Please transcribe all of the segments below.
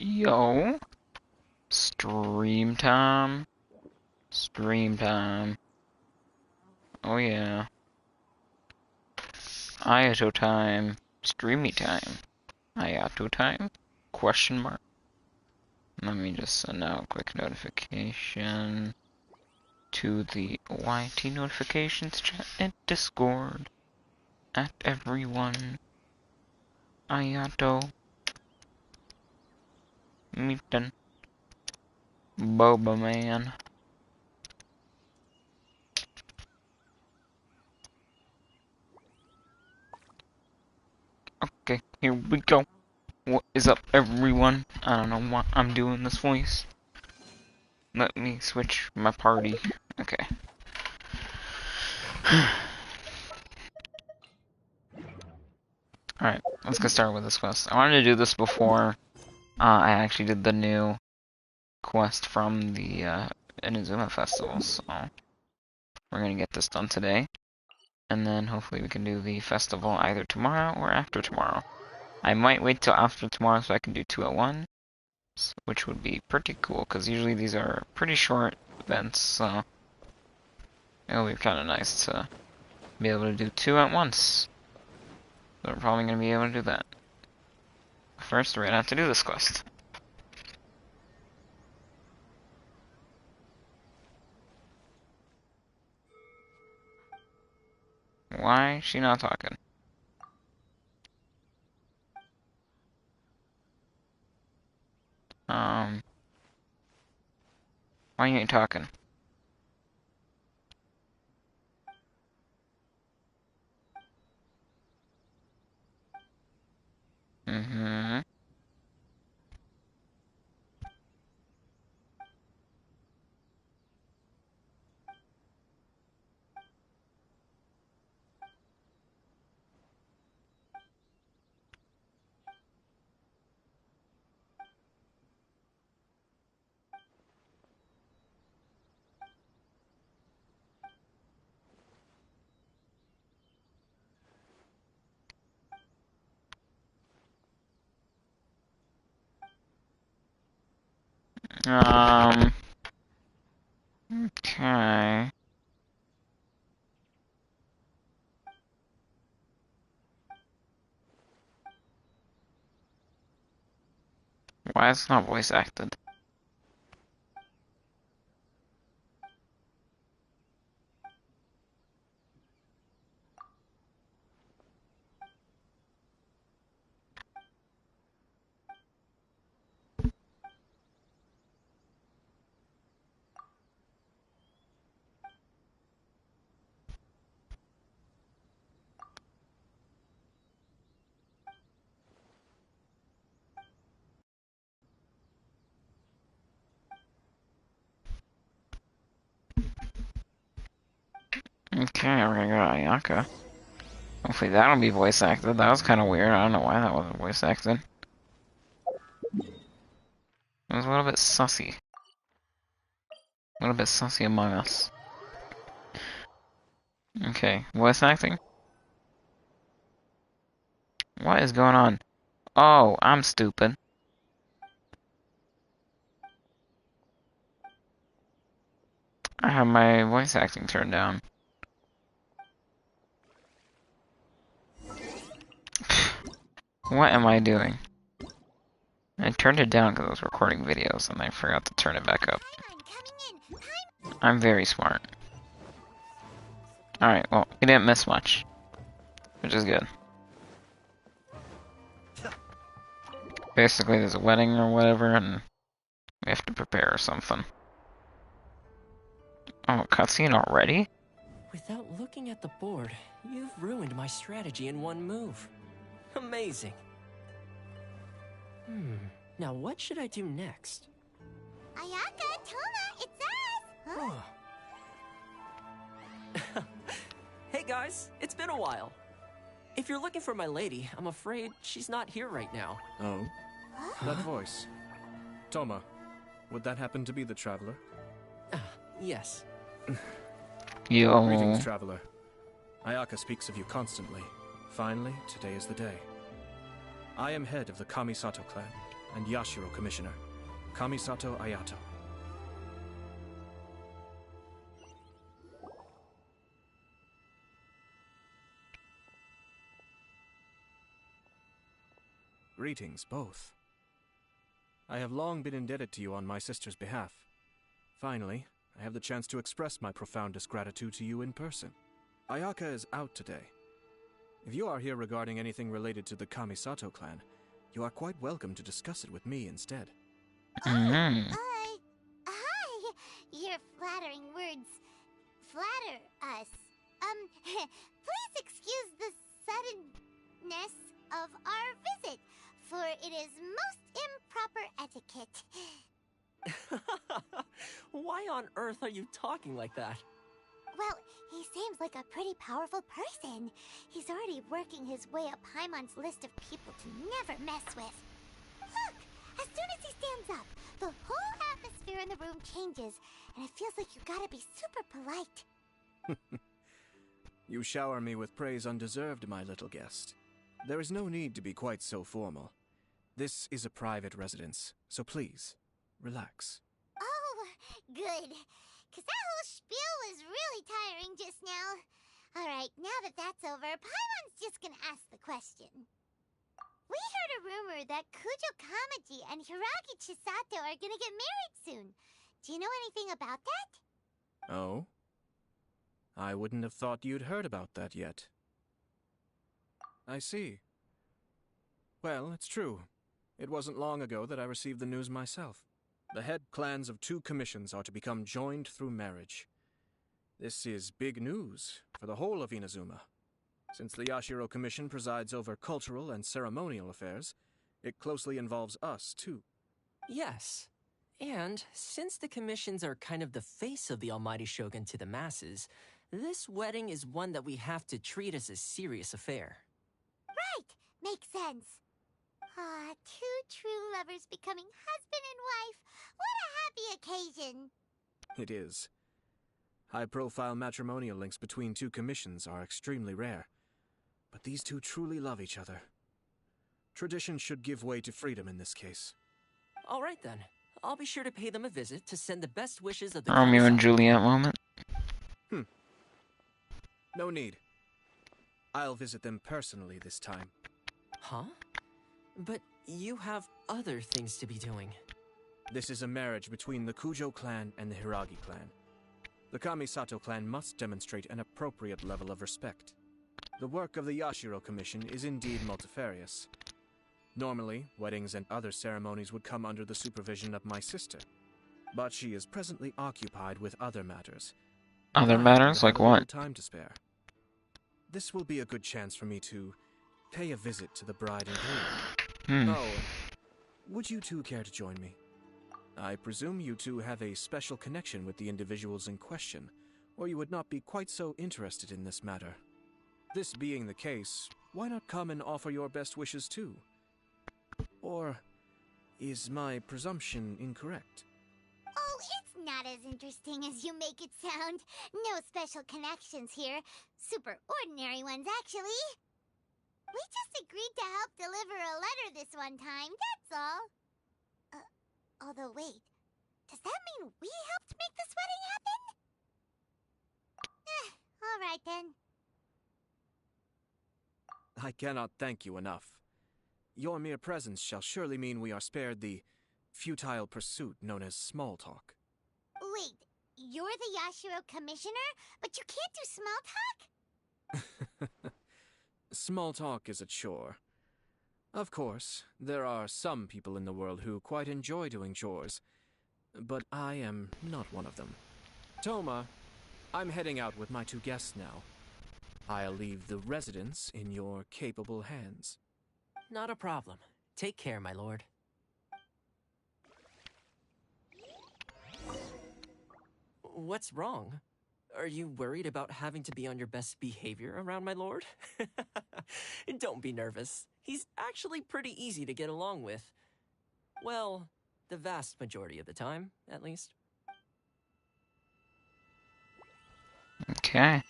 Yo, stream time. Stream time. Oh yeah. Ayato time. Streamy time. Ayato time? Question mark. Let me just send out a quick notification to the YT notifications chat and Discord. At everyone. Ayato. Meetin'. Boba man. Okay, here we go. What is up, everyone? I don't know why I'm doing this voice. Let me switch my party. Okay. Alright, let's get started with this quest. I wanted to do this before I actually did the new quest from the Inazuma Festival, so we're gonna get this done today. And then hopefully we can do the festival either tomorrow or after tomorrow. I might wait till after tomorrow so I can do 2 at once, which would be pretty cool, because usually these are pretty short events, so it'll be kind of nice to be able to do 2 at once. So we're probably going to be able to do that. First, we're going to have to do this quest. Why is she not talking? Why you ain't talking? Mm-hmm. Okay. Why is it not voice acted? Okay, we're gonna go to Ayaka. Hopefully that'll be voice acted. That was kind of weird. I don't know why that wasn't voice acted. It was a little bit sussy. A little bit sussy among us. Okay, voice acting? What is going on? Oh, I'm stupid. I have my voice acting turned down. What am I doing? I turned it down because I was recording videos and I forgot to turn it back up. I'm very smart. Alright, well, we didn't miss much. Which is good. Basically, there's a wedding or whatever, and we have to prepare something. Oh, cutscene already? Without looking at the board, you've ruined my strategy in one move. Amazing. Now what should I do next? Ayaka, Toma, it's us! Huh? Hey guys, it's been a while. If you're looking for my lady, I'm afraid she's not here right now. Oh? That voice. Toma, would that happen to be the traveler? Yes. Yo. Greetings, traveler. Ayaka speaks of you constantly. Finally, today is the day. I am head of the Kamisato clan. and Yashiro Commissioner, Kamisato Ayato. Greetings, both. I have long been indebted to you on my sister's behalf. Finally, I have the chance to express my profoundest gratitude to you in person. Ayaka is out today. If you are here regarding anything related to the Kamisato clan, you are quite welcome to discuss it with me instead. Mm. Hi! Your flattering words flatter us. Please excuse the suddenness of our visit, for it is most improper etiquette. Why on earth are you talking like that? Well, he seems like a pretty powerful person. He's already working his way up Paimon's list of people to never mess with. Look! As soon as he stands up, the whole atmosphere in the room changes, and it feels like you gotta be super polite. You shower me with praise undeserved, my little guest. There is no need to be quite so formal. This is a private residence, so please, relax. Oh, good. 'Cause that whole spiel was really tiring just now. Alright, now that that's over, Paimon's just gonna ask the question. We heard a rumor that Kujo Kamaji and Hiragi Chisato are gonna get married soon. Do you know anything about that? Oh? I wouldn't have thought you'd heard about that yet. I see. Well, it's true. It wasn't long ago that I received the news myself. The head clans of 2 commissions are to become joined through marriage. This is big news for the whole of Inazuma. Since the Yashiro Commission presides over cultural and ceremonial affairs, it closely involves us, too. Yes. And since the commissions are kind of the face of the almighty shogun to the masses, this wedding is one that we have to treat as a serious affair. Right, makes sense. Ah, 2 true lovers becoming husband and wife. What a happy occasion. It is. High-profile matrimonial links between 2 commissions are extremely rare. But these 2 truly love each other. Tradition should give way to freedom in this case. All right then. I'll be sure to pay them a visit to send the best wishes of the Romeo and Kamisato Juliet clan. moment. No need. I'll visit them personally this time. Huh? But you have other things to be doing. This is a marriage between the Kujo clan and the Hiragi clan. The Kamisato clan must demonstrate an appropriate level of respect. The work of the Yashiro Commission is indeed multifarious. Normally, weddings and other ceremonies would come under the supervision of my sister. But she is presently occupied with other matters. Other I matters? have Like a little what? time to spare. This will be a good chance for me to pay a visit to the bride and groom. Oh, would you 2 care to join me? I presume you 2 have a special connection with the individuals in question, or you would not be quite so interested in this matter. This being the case, why not come and offer your best wishes too? Or is my presumption incorrect? Oh, it's not as interesting as you make it sound. No special connections here. Super ordinary ones, actually. We just agreed to help deliver a letter this one time, that's all. Although, wait. Does that mean we helped make this wedding happen? Alright then. I cannot thank you enough. Your mere presence shall surely mean we are spared the futile pursuit known as small talk. Wait, you're the Yashiro Commissioner, but you can't do small talk? Small talk is a chore. Of course, there are some people in the world who quite enjoy doing chores, but I am not one of them. Toma, I'm heading out with my 2 guests now. I'll leave the residence in your capable hands. Not a problem. Take care, my lord. What's wrong? Are you worried about having to be on your best behavior around my lord? Don't be nervous. He's actually pretty easy to get along with. Well, the vast majority of the time, at least. Okay.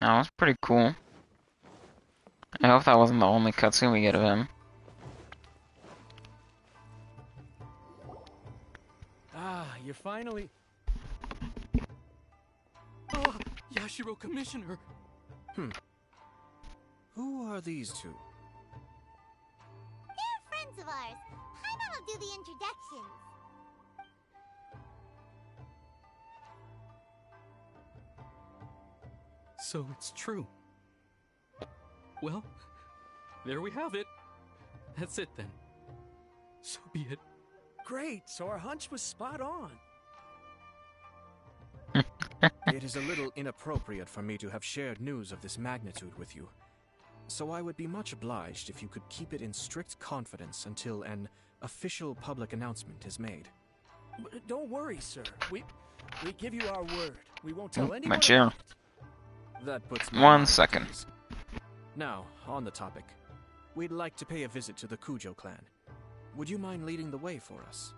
That was pretty cool. I hope that wasn't the only cutscene we get of him. Ah, you're finally... Oh, Yashiro Commissioner! Who are these two? They're friends of ours. Paimon will do the introductions. So it's true. Well, there we have it. That's it then. So be it. Great, so our hunch was spot on. It is a little inappropriate for me to have shared news of this magnitude with you, so I would be much obliged if you could keep it in strict confidence until an official public announcement is made. Don't worry, sir. We give you our word. We won't tell anyone my chair. about it. That puts my 1 mind at second. ease. Now, on the topic, we'd like to pay a visit to the Kujo clan. Would you mind leading the way for us?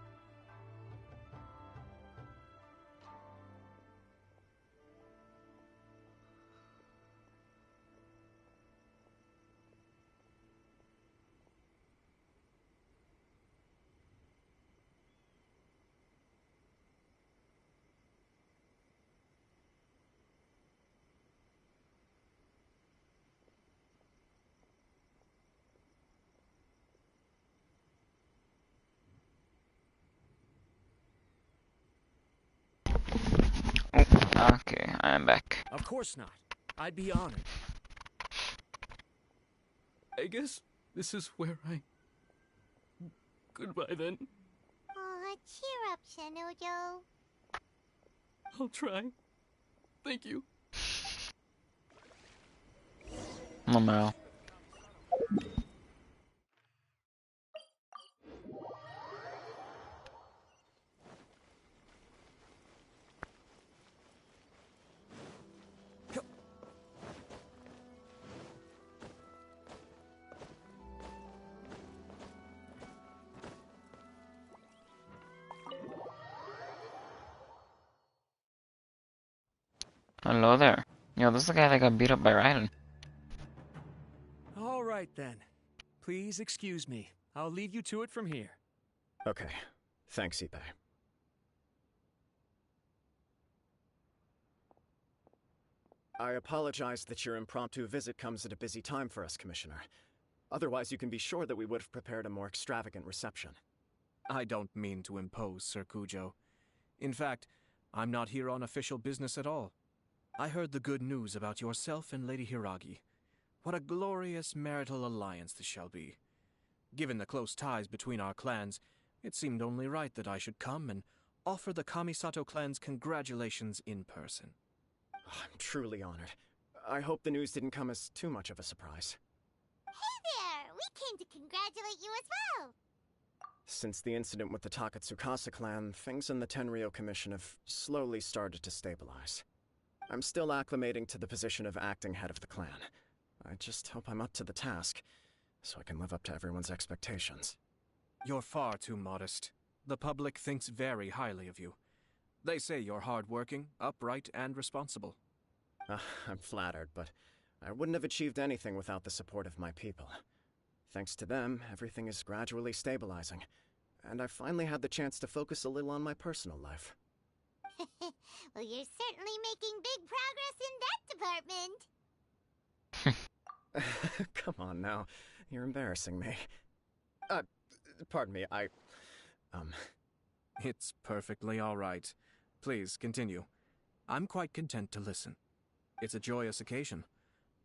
Oh, okay, I am back. Of course not. I'd be honored. I guess this is where I... Goodbye then. Aw, cheer up, Shanojo. I'll try. Thank you. Oh no. Hello there. Yo, this is the guy that got beat up by Raiden. All right, then. Please excuse me. I'll leave you to it from here. Okay. Thanks, Ippei. I apologize that your impromptu visit comes at a busy time for us, Commissioner. Otherwise, you can be sure that we would have prepared a more extravagant reception. I don't mean to impose, Sir Kujo. In fact, I'm not here on official business at all. I heard the good news about yourself and Lady Hiragi. What a glorious marital alliance this shall be. Given the close ties between our clans, it seemed only right that I should come and offer the Kamisato clan's congratulations in person. I'm truly honored. I hope the news didn't come as too much of a surprise. Hey there! We came to congratulate you as well! Since the incident with the Takatsukasa clan, things in the Tenryou Commission have slowly started to stabilize. I'm still acclimating to the position of acting head of the clan. I just hope I'm up to the task, so I can live up to everyone's expectations. You're far too modest. The public thinks very highly of you. They say you're hardworking, upright, and responsible. I'm flattered, but I wouldn't have achieved anything without the support of my people. Thanks to them, everything is gradually stabilizing, and I finally had the chance to focus a little on my personal life. Well, you're certainly making big progress in that department. Come on now, you're embarrassing me. Pardon me, It's perfectly all right. Please, continue. I'm quite content to listen. It's a joyous occasion.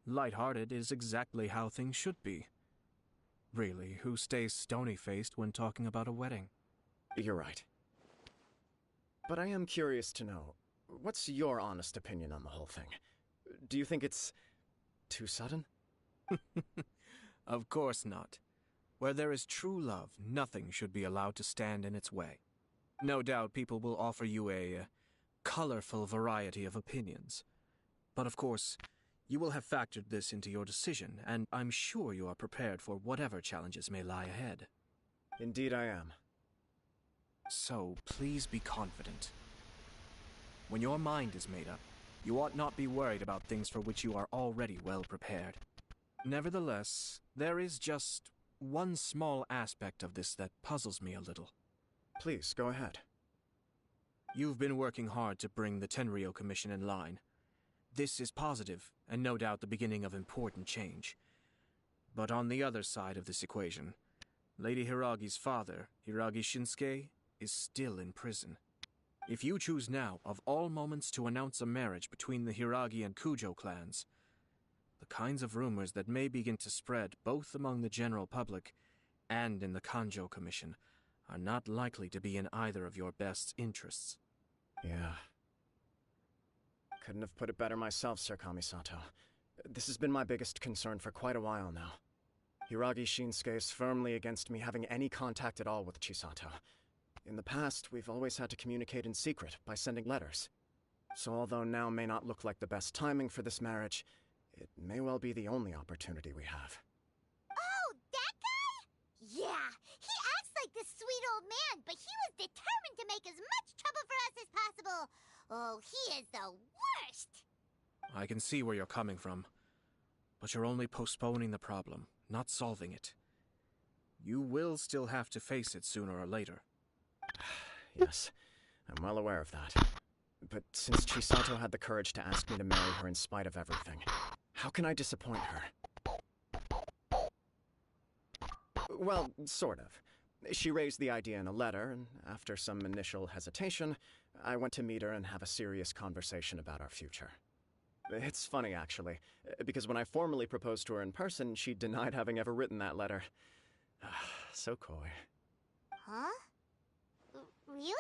Light-hearted is exactly how things should be. Really, who stays stony-faced when talking about a wedding? You're right. But I am curious to know, what's your honest opinion on the whole thing? Do you think it's too sudden? Of course not. Where there is true love, nothing should be allowed to stand in its way. No doubt people will offer you a colorful variety of opinions. But of course, you will have factored this into your decision, and I'm sure you are prepared for whatever challenges may lie ahead. Indeed I am. So, please be confident. When your mind is made up, you ought not be worried about things for which you are already well prepared. Nevertheless, there is just one small aspect of this that puzzles me a little. Please, go ahead. You've been working hard to bring the Tenryou Commission in line. This is positive, and no doubt the beginning of important change. But on the other side of this equation, Lady Hiragi's father, Hiragi Shinsuke, is still in prison. If you choose now, of all moments, to announce a marriage between the Hiragi and Kujo clans, the kinds of rumors that may begin to spread both among the general public and in the Kanjo Commission are not likely to be in either of your best interests. Yeah. Couldn't have put it better myself, Sir Kamisato. This has been my biggest concern for quite a while now. Hiragi Shinsuke is firmly against me having any contact at all with Chisato. In the past, we've always had to communicate in secret by sending letters. So although now may not look like the best timing for this marriage, it may well be the only opportunity we have. Oh, that guy? Yeah, he acts like this sweet old man, but he was determined to make as much trouble for us as possible. Oh, he is the worst! I can see where you're coming from, but you're only postponing the problem, not solving it. You will still have to face it sooner or later. Yes, I'm well aware of that. But since Chisato had the courage to ask me to marry her in spite of everything, how can I disappoint her? Well, sort of. She raised the idea in a letter, and after some initial hesitation, I went to meet her and have a serious conversation about our future. It's funny, actually, because when I formally proposed to her in person, she denied having ever written that letter. So coy. Huh? Really?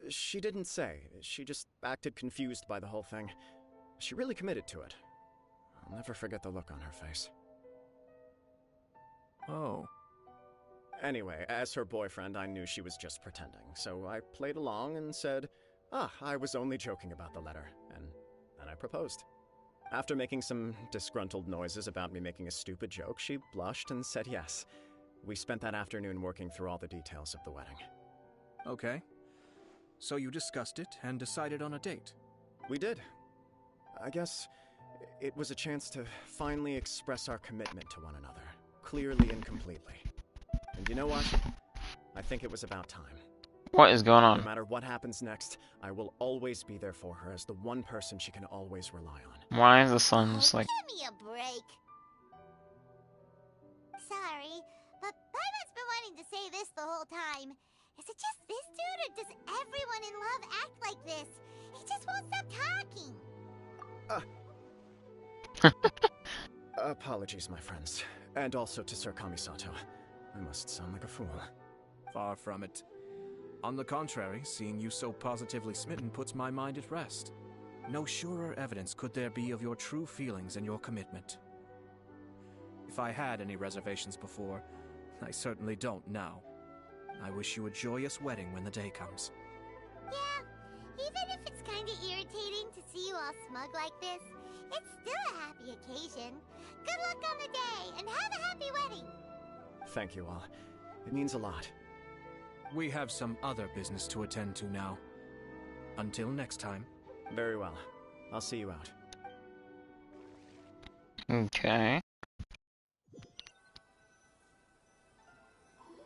She didn't say. She just acted confused by the whole thing. She really committed to it. I'll never forget the look on her face. Oh. Anyway, as her boyfriend, I knew she was just pretending, so I played along and said, I was only joking about the letter, and then I proposed. After making some disgruntled noises about me making a stupid joke, she blushed and said yes. We spent that afternoon working through all the details of the wedding. Okay. So you discussed it and decided on a date? We did. I guess it was a chance to finally express our commitment to one another, clearly and completely. And you know what? I think it was about time. What is going on? No matter what happens next, I will always be there for her as the one person she can always rely on. Why is the sun just like... Give me a break. Sorry, but Paimon's been wanting to say this the whole time. Is it just this dude, or does everyone in love act like this? He just won't stop talking. Apologies, my friends. And also to Sir Kamisato. I must sound like a fool. Far from it. On the contrary, seeing you so positively smitten puts my mind at rest. No surer evidence could there be of your true feelings and your commitment. If I had any reservations before, I certainly don't now. I wish you a joyous wedding when the day comes. Yeah, even if it's kinda irritating to see you all smug like this, it's still a happy occasion. Good luck on the day, and have a happy wedding! Thank you all. It means a lot. We have some other business to attend to now. Until next time. Very well. I'll see you out. Okay.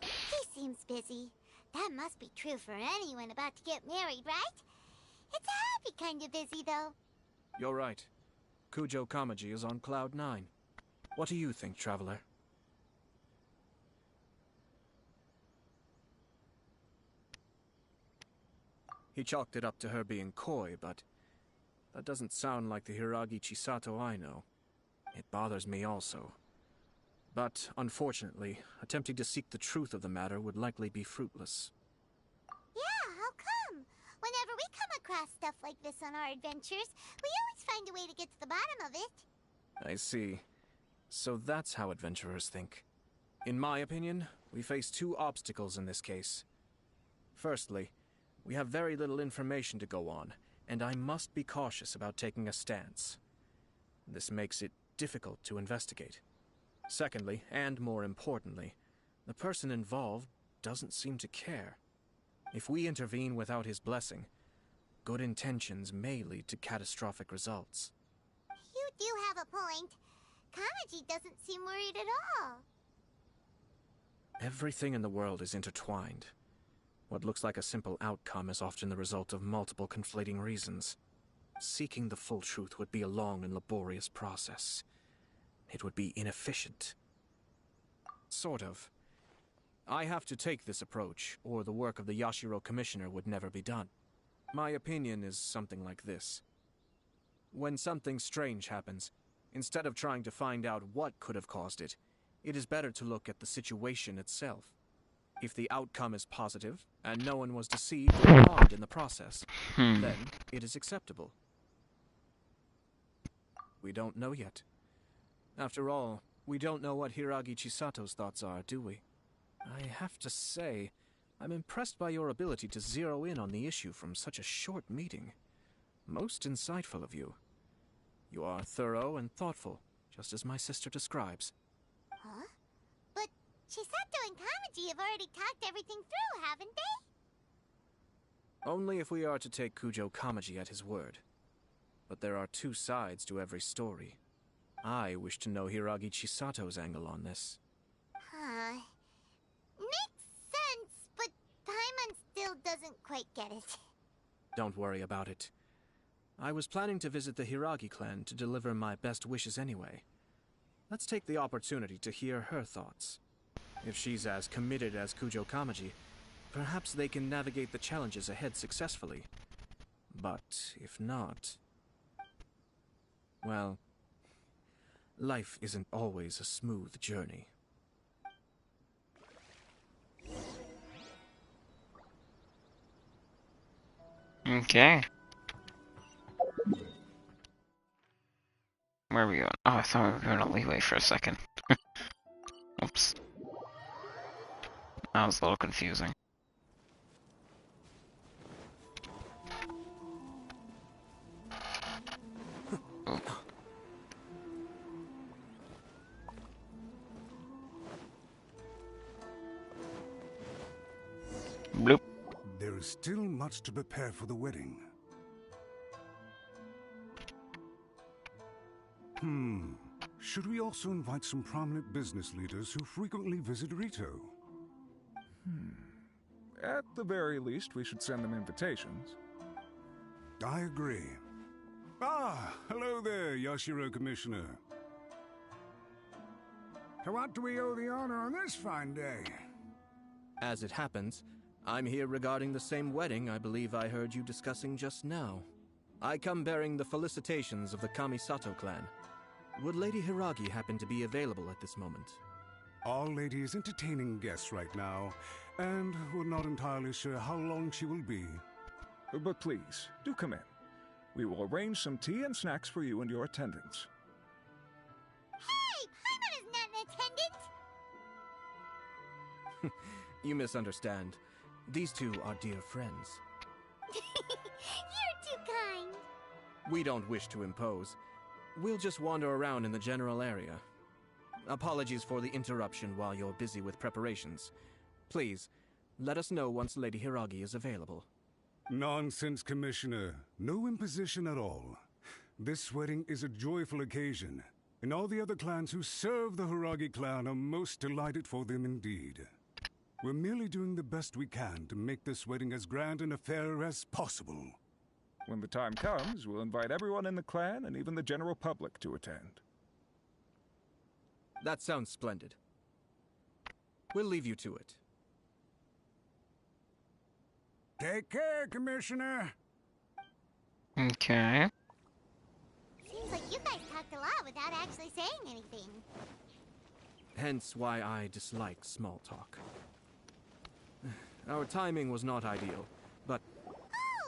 He seems busy. That must be true for anyone about to get married, right? It's a happy kind of busy, though. You're right. Kujo Kamaji is on Cloud 9. What do you think, Traveler? He chalked it up to her being coy, but that doesn't sound like the Hiragi Chisato I know. It bothers me also. But, unfortunately, attempting to seek the truth of the matter would likely be fruitless. Yeah, how come? Whenever we come across stuff like this on our adventures, we always find a way to get to the bottom of it. I see. So that's how adventurers think. In my opinion, we face two obstacles in this case. Firstly, we have very little information to go on, and I must be cautious about taking a stance. This makes it difficult to investigate. Secondly, and more importantly, the person involved doesn't seem to care. If we intervene without his blessing, good intentions may lead to catastrophic results. You do have a point. Kamaji doesn't seem worried at all. Everything in the world is intertwined. What looks like a simple outcome is often the result of multiple conflating reasons. Seeking the full truth would be a long and laborious process. It would be inefficient. Sort of. I have to take this approach, or the work of the Yashiro Commissioner would never be done. My opinion is something like this. When something strange happens, instead of trying to find out what could have caused it, it is better to look at the situation itself. If the outcome is positive, and no one was deceived or harmed in the process, then it is acceptable. We don't know yet. After all, we don't know what Hiragi Chisato's thoughts are, do we? I have to say, I'm impressed by your ability to zero in on the issue from such a short meeting. Most insightful of you. You are thorough and thoughtful, just as my sister describes. Huh? But Chisato and Kamaji have already talked everything through, haven't they? Only if we are to take Kujo Kamaji at his word. But there are two sides to every story. I wish to know Hiragi Chisato's angle on this. Huh. Makes sense, but Paimon still doesn't quite get it. Don't worry about it. I was planning to visit the Hiragi clan to deliver my best wishes anyway. Let's take the opportunity to hear her thoughts. If she's as committed as Kujo Kamaji, perhaps they can navigate the challenges ahead successfully. But if not... well, life isn't always a smooth journey. Okay. Where are we going? Oh, I thought we were going to Leeway for a second. Oops. That was a little confusing. Oh. Bloop. There is still much to prepare for the wedding. Should we also invite some prominent business leaders who frequently visit Rito? At the very least, we should send them invitations. I agree. Ah, hello there, Yashiro Commissioner. To what do we owe the honor on this fine day? As it happens, I'm here regarding the same wedding I believe I heard you discussing just now. I come bearing the felicitations of the Kamisato clan. Would Lady Hiragi happen to be available at this moment? Our lady is entertaining guests right now, and we're not entirely sure how long she will be. But please, do come in. We will arrange some tea and snacks for you and your attendants. Hey! Paimon is not an attendant! You misunderstand. These two are dear friends. You're too kind. We don't wish to impose. We'll just wander around in the general area. Apologies for the interruption while you're busy with preparations. Please, let us know once Lady Hiragi is available. Nonsense, Commissioner. No imposition at all. This wedding is a joyful occasion, and all the other clans who serve the Hiragi clan are most delighted for them indeed. We're merely doing the best we can to make this wedding as grand an affair as possible. When the time comes, we'll invite everyone in the clan and even the general public to attend. That sounds splendid. We'll leave you to it. Take care, Commissioner. Okay. Seems like you guys talked a lot without actually saying anything. Hence why I dislike small talk. Our timing was not ideal, but...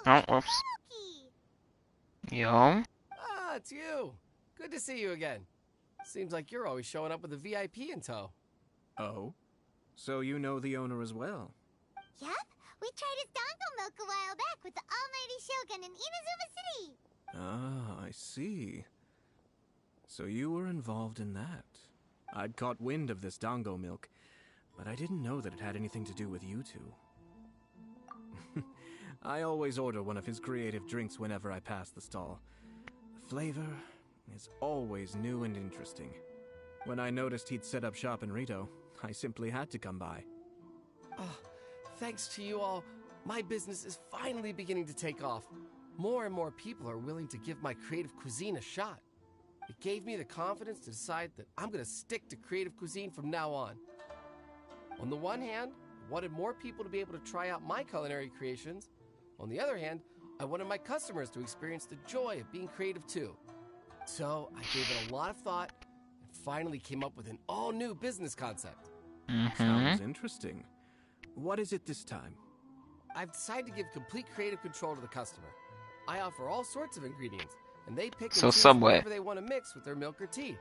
Oh, whoops. Yo. Ah, it's you. Good to see you again. Seems like you're always showing up with a VIP in tow. Oh? So you know the owner as well? Yep, we tried his dango milk a while back with the almighty Shogun in Inazuma City. Ah, I see. So you were involved in that. I'd caught wind of this dango milk, but I didn't know that it had anything to do with you two. I always order one of his creative drinks whenever I pass the stall. The flavor is always new and interesting. When I noticed he'd set up shop in Rito, I simply had to come by. Oh, thanks to you all, my business is finally beginning to take off. More and more people are willing to give my creative cuisine a shot. It gave me the confidence to decide that I'm going to stick to creative cuisine from now on. On the one hand, I wanted more people to be able to try out my culinary creations. On the other hand, I wanted my customers to experience the joy of being creative too. So I gave it a lot of thought and finally came up with an all-new business concept. Sounds interesting. What is it this time? I've decided to give complete creative control to the customer. I offer all sorts of ingredients, and they pick and choose Subway. whatever they want to mix with their milk or tea.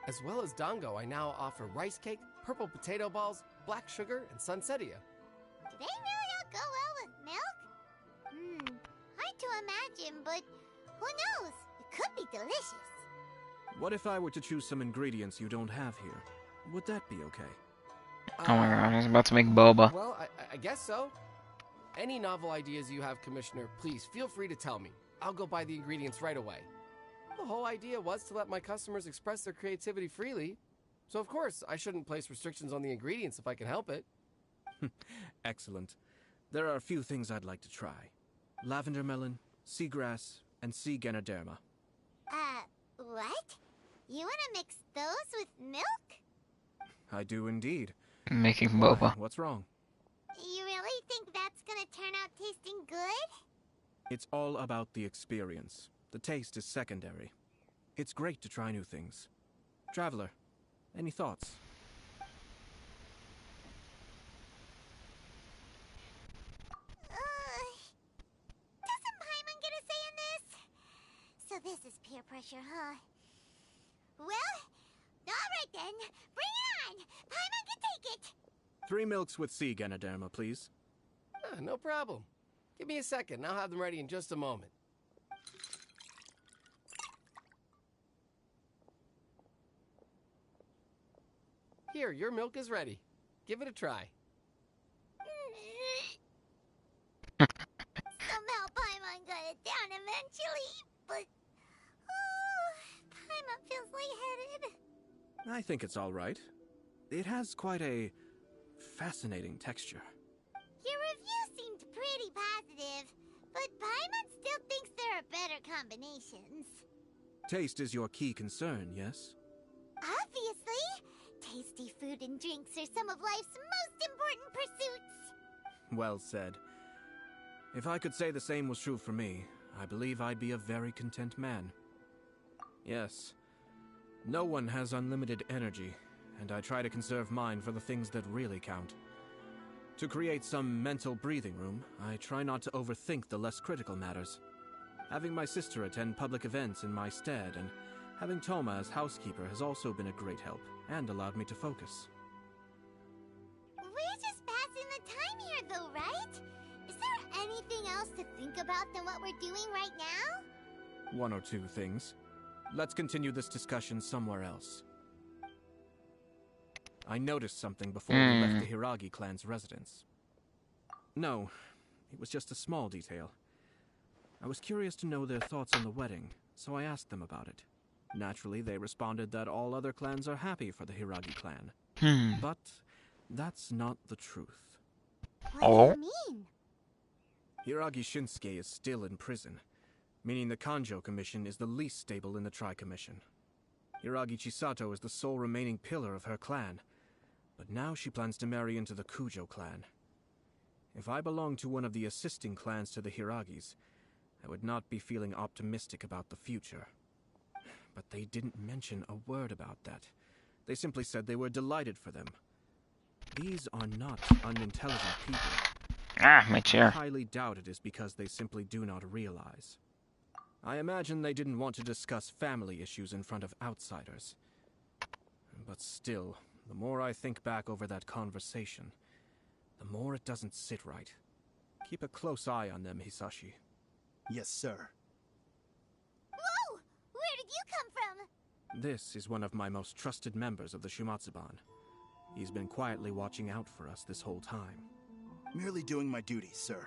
As well as Dango, I now offer rice cake, purple potato balls, black sugar, and sunsettia. Do they really all go well with milk? Hard to imagine, but who knows? It could be delicious. What if I were to choose some ingredients you don't have here? Would that be okay? Oh my god, he's about to make boba. Well, I guess so. Any novel ideas you have, Commissioner, please feel free to tell me. I'll go buy the ingredients right away. The whole idea was to let my customers express their creativity freely. So of course, I shouldn't place restrictions on the ingredients if I can help it. Excellent. There are a few things I'd like to try. Lavender melon, seagrass, and sea ganoderma. What? You want to mix those with milk? I do indeed. Making boba. What's wrong? You really think that's gonna turn out tasting good? It's all about the experience. The taste is secondary. It's great to try new things. Traveler, any thoughts? Doesn't Paimon get a say in this? So this is peer pressure, huh? Well, alright then. Bring it on! Paimon can take it! 3 milks with sea ganoderma, please. No problem. Give me a second, I'll have them ready in just a moment. Here, your milk is ready. Give it a try. Somehow Paimon got it down eventually, but... Paimon feels lightheaded. I think it's all right. It has quite a fascinating texture. Your review seemed pretty positive, but Paimon still thinks there are better combinations. Taste is your key concern, yes? Obviously! Tasty food and drinks are some of life's most important pursuits! Well said. If I could say the same was true for me, I believe I'd be a very content man. Yes. No one has unlimited energy, and I try to conserve mine for the things that really count. To create some mental breathing room, I try not to overthink the less critical matters. Having my sister attend public events in my stead, and having Toma as housekeeper has also been a great help, and allowed me to focus. We're just passing the time here though, right? Is there anything else to think about than what we're doing right now? 1 or 2 things. Let's continue this discussion somewhere else. I noticed something before we left the Hiragi clan's residence. No, it was just a small detail. I was curious to know their thoughts on the wedding, so I asked them about it. Naturally, they responded that all other clans are happy for the Hiragi clan. But that's not the truth. What do you mean? Hiragi Shinsuke is still in prison, meaning the Kanjo Commission is the least stable in the Tri-Commission. Hiragi Chisato is the sole remaining pillar of her clan, but now she plans to marry into the Kujo clan. If I belonged to one of the assisting clans to the Hiragis, I would not be feeling optimistic about the future. But they didn't mention a word about that. They simply said they were delighted for them. These are not unintelligent people. My chair. I highly doubt it is because they simply do not realize. I imagine they didn't want to discuss family issues in front of outsiders. But still, the more I think back over that conversation, the more it doesn't sit right. Keep a close eye on them, Hisashi. Yes, sir. Whoa! Where did you come from? This is one of my most trusted members of the Shumatsuban. He's been quietly watching out for us this whole time. Merely doing my duty, sir.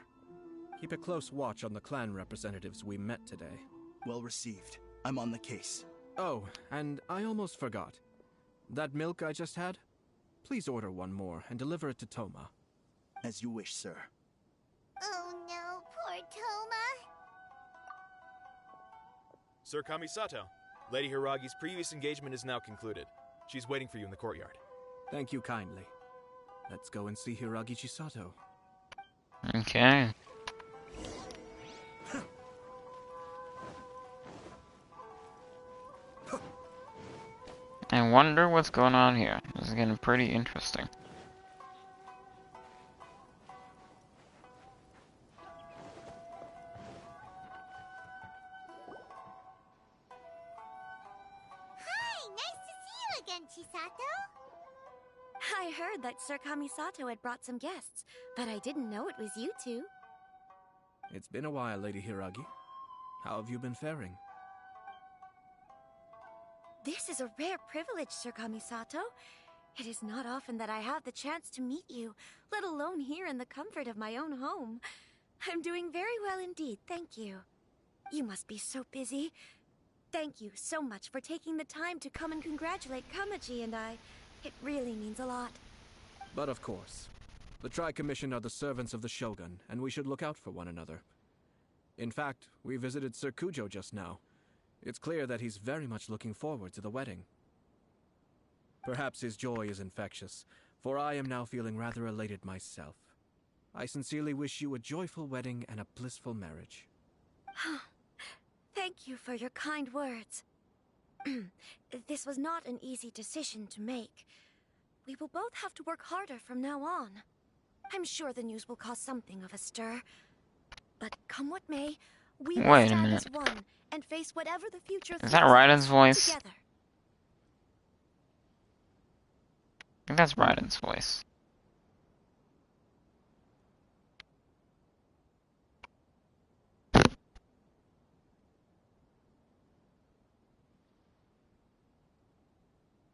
Keep a close watch on the clan representatives we met today. Well received. I'm on the case. Oh, and I almost forgot. That milk I just had? Please order one more and deliver it to Toma. As you wish, sir. Oh no, poor Toma. Sir Kamisato, Lady Hiragi's previous engagement is now concluded. She's waiting for you in the courtyard. Thank you kindly. Let's go and see Hiragi Chisato. Okay. I wonder what's going on here. This is getting pretty interesting. Hi, nice to see you again, Chisato. I heard that Sir Kamisato had brought some guests, but I didn't know it was you two. It's been a while, Lady Hiragi. How have you been faring? This is a rare privilege, Sir Kamisato. It is not often that I have the chance to meet you, let alone here in the comfort of my own home. I'm doing very well indeed, thank you. You must be so busy. Thank you so much for taking the time to come and congratulate Kamaji and I. It really means a lot. But of course. The Tri-Commission are the servants of the Shogun, and we should look out for one another. In fact, we visited Sir Kujo just now. It's clear that he's very much looking forward to the wedding. Perhaps his joy is infectious, for I am now feeling rather elated myself. I sincerely wish you a joyful wedding and a blissful marriage. Thank you for your kind words. This was not an easy decision to make. We will both have to work harder from now on. I'm sure the news will cause something of a stir. But come what may, we will Wait a stand minute. as one and face whatever the future Is that throws at Raiden's us voice? together. I think that's Raiden's voice.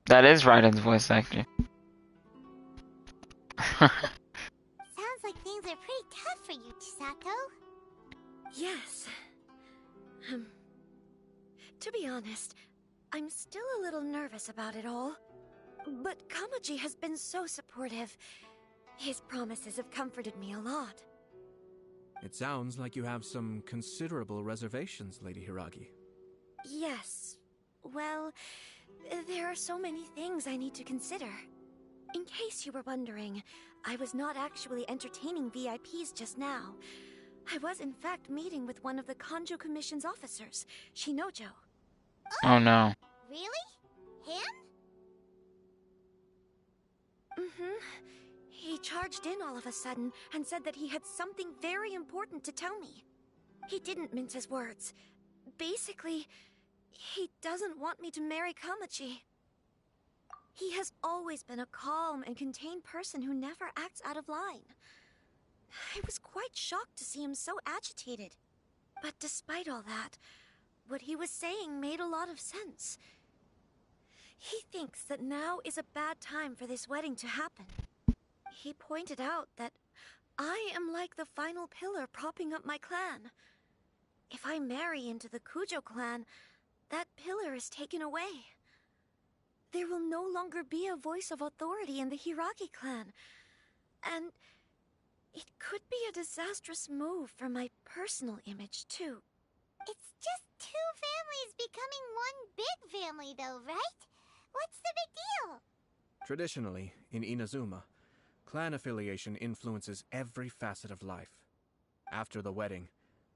That is Raiden's voice, actually. Sounds like things are pretty tough for you, Chisato. Yes. To be honest, I'm still a little nervous about it all. But Kamaji has been so supportive. His promises have comforted me a lot. It sounds like you have some considerable reservations, Lady Hiragi. Yes. Well, there are so many things I need to consider. In case you were wondering, I was not actually entertaining VIPs just now. I was in fact meeting with one of the Kanjo Commission's officers, Shinojo. Oh no. Really? Him? He charged in all of a sudden and said that he had something very important to tell me. He didn't mince his words. Basically, he doesn't want me to marry Kamaji. He has always been a calm and contained person who never acts out of line. I was quite shocked to see him so agitated. But despite all that, what he was saying made a lot of sense. He thinks that now is a bad time for this wedding to happen. He pointed out that I am like the final pillar propping up my clan. If I marry into the Kujo clan, that pillar is taken away. There will no longer be a voice of authority in the Hiragi clan. And it could be a disastrous move for my personal image, too. It's just two families becoming one big family, though, right? What's the big deal? Traditionally, in Inazuma, clan affiliation influences every facet of life. After the wedding,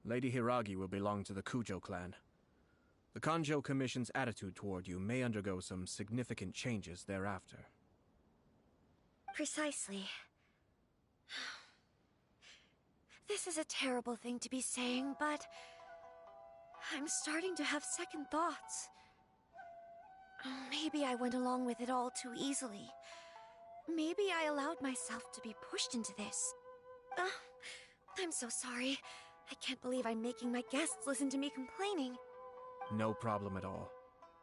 Lady Hiragi will belong to the Kujo clan. The Kanjo Commission's attitude toward you may undergo some significant changes thereafter. Precisely. This is a terrible thing to be saying, but I'm starting to have second thoughts. Maybe I went along with it all too easily. Maybe I allowed myself to be pushed into this. I'm so sorry. I can't believe I'm making my guests listen to me complaining. No problem at all.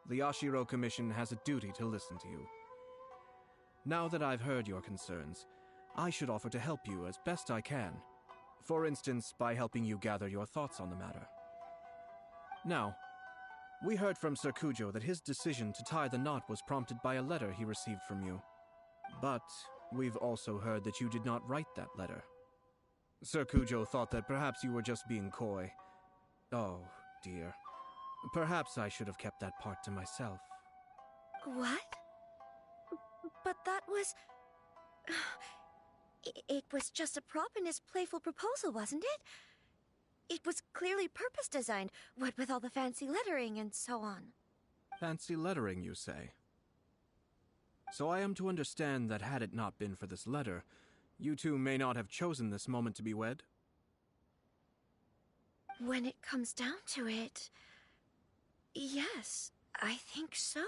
The Ashiro Commission has a duty to listen to you. Now that I've heard your concerns, I should offer to help you as best I can. For instance, by helping you gather your thoughts on the matter. Now, we heard from Sir Kujo that his decision to tie the knot was prompted by a letter he received from you. But we've also heard that you did not write that letter. Sir Kujo thought that perhaps you were just being coy. Oh, dear. Perhaps I should have kept that part to myself. What? But that was... It was just a prop in his playful proposal, wasn't it? It was clearly purpose-designed, what with all the fancy lettering and so on. Fancy lettering, you say? So I am to understand that had it not been for this letter, you two may not have chosen this moment to be wed? When it comes down to it... yes, I think so.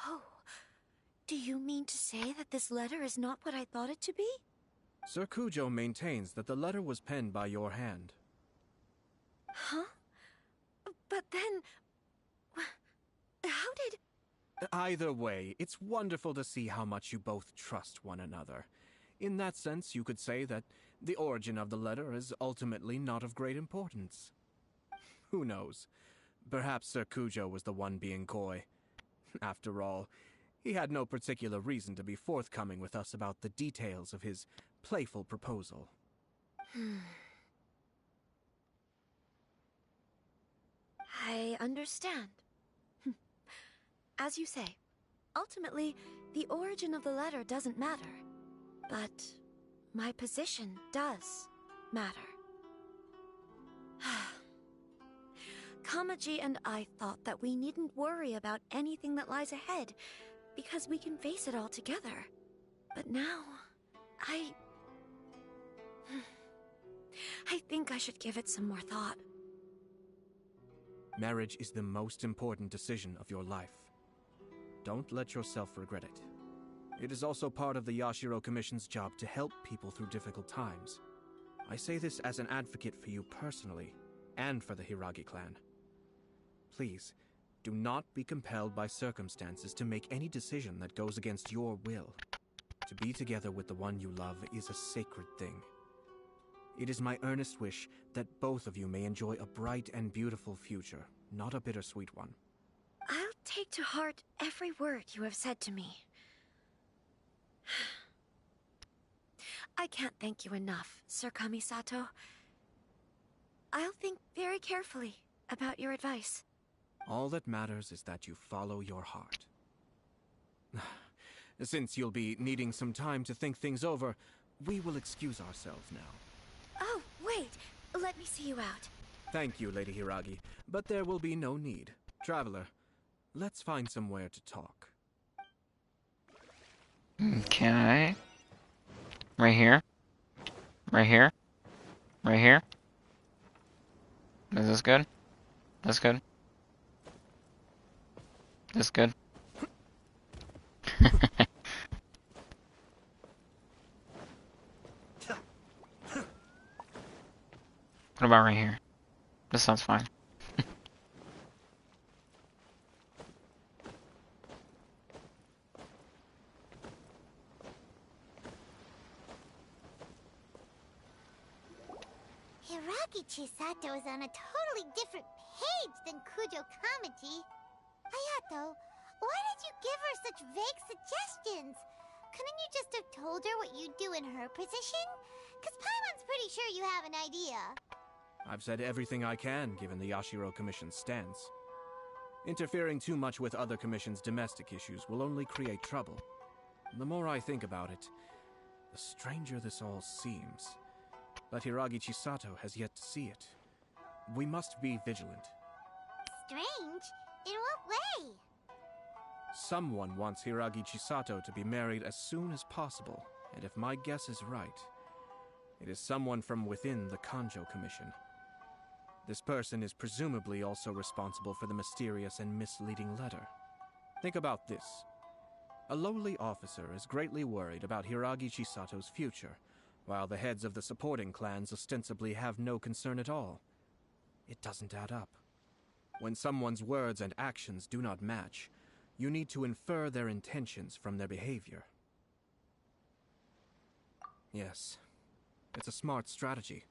Oh, do you mean to say that this letter is not what I thought it to be? Sir Kujo maintains that the letter was penned by your hand. Huh? But then... how did... Either way, it's wonderful to see how much you both trust one another. In that sense, you could say that the origin of the letter is ultimately not of great importance. Who knows? Perhaps Sir Kujo was the one being coy. After all, he had no particular reason to be forthcoming with us about the details of his playful proposal. I understand. As you say, ultimately, the origin of the letter doesn't matter. But my position does matter. Kamaji and I thought that we needn't worry about anything that lies ahead, because we can face it all together. But now, I think I should give it some more thought. Marriage is the most important decision of your life. Don't let yourself regret it. It is also part of the Yashiro Commission's job to help people through difficult times. I say this as an advocate for you personally, and for the Hiragi clan. Please, do not be compelled by circumstances to make any decision that goes against your will. To be together with the one you love is a sacred thing. It is my earnest wish that both of you may enjoy a bright and beautiful future, not a bittersweet one. I'll take to heart every word you have said to me. I can't thank you enough, Sir Kamisato. I'll think very carefully about your advice. All that matters is that you follow your heart. Since you'll be needing some time to think things over, we will excuse ourselves now. Oh, wait! Let me see you out. Thank you, Lady Hiragi, but there will be no need. Traveler, let's find somewhere to talk. Okay. Right here? Right here? Right here? Is this good? This good? This good? What about right here? This sounds fine. Hiragi Chisato is on a totally different page than Kujo Kamaji. Ayato, why did you give her such vague suggestions? Couldn't you just have told her what you'd do in her position? 'Cause Paimon's pretty sure you have an idea. I've said everything I can, given the Yashiro Commission's stance. Interfering too much with other commissions' domestic issues will only create trouble. The more I think about it, the stranger this all seems. But Hiragi Chisato has yet to see it. We must be vigilant. Strange? In what way? Someone wants Hiragi Chisato to be married as soon as possible, and if my guess is right, it is someone from within the Kanjo Commission. This person is presumably also responsible for the mysterious and misleading letter. Think about this. A lowly officer is greatly worried about Hiragi Chisato's future, while the heads of the supporting clans ostensibly have no concern at all. It doesn't add up. When someone's words and actions do not match, you need to infer their intentions from their behavior. Yes, It's a smart strategy,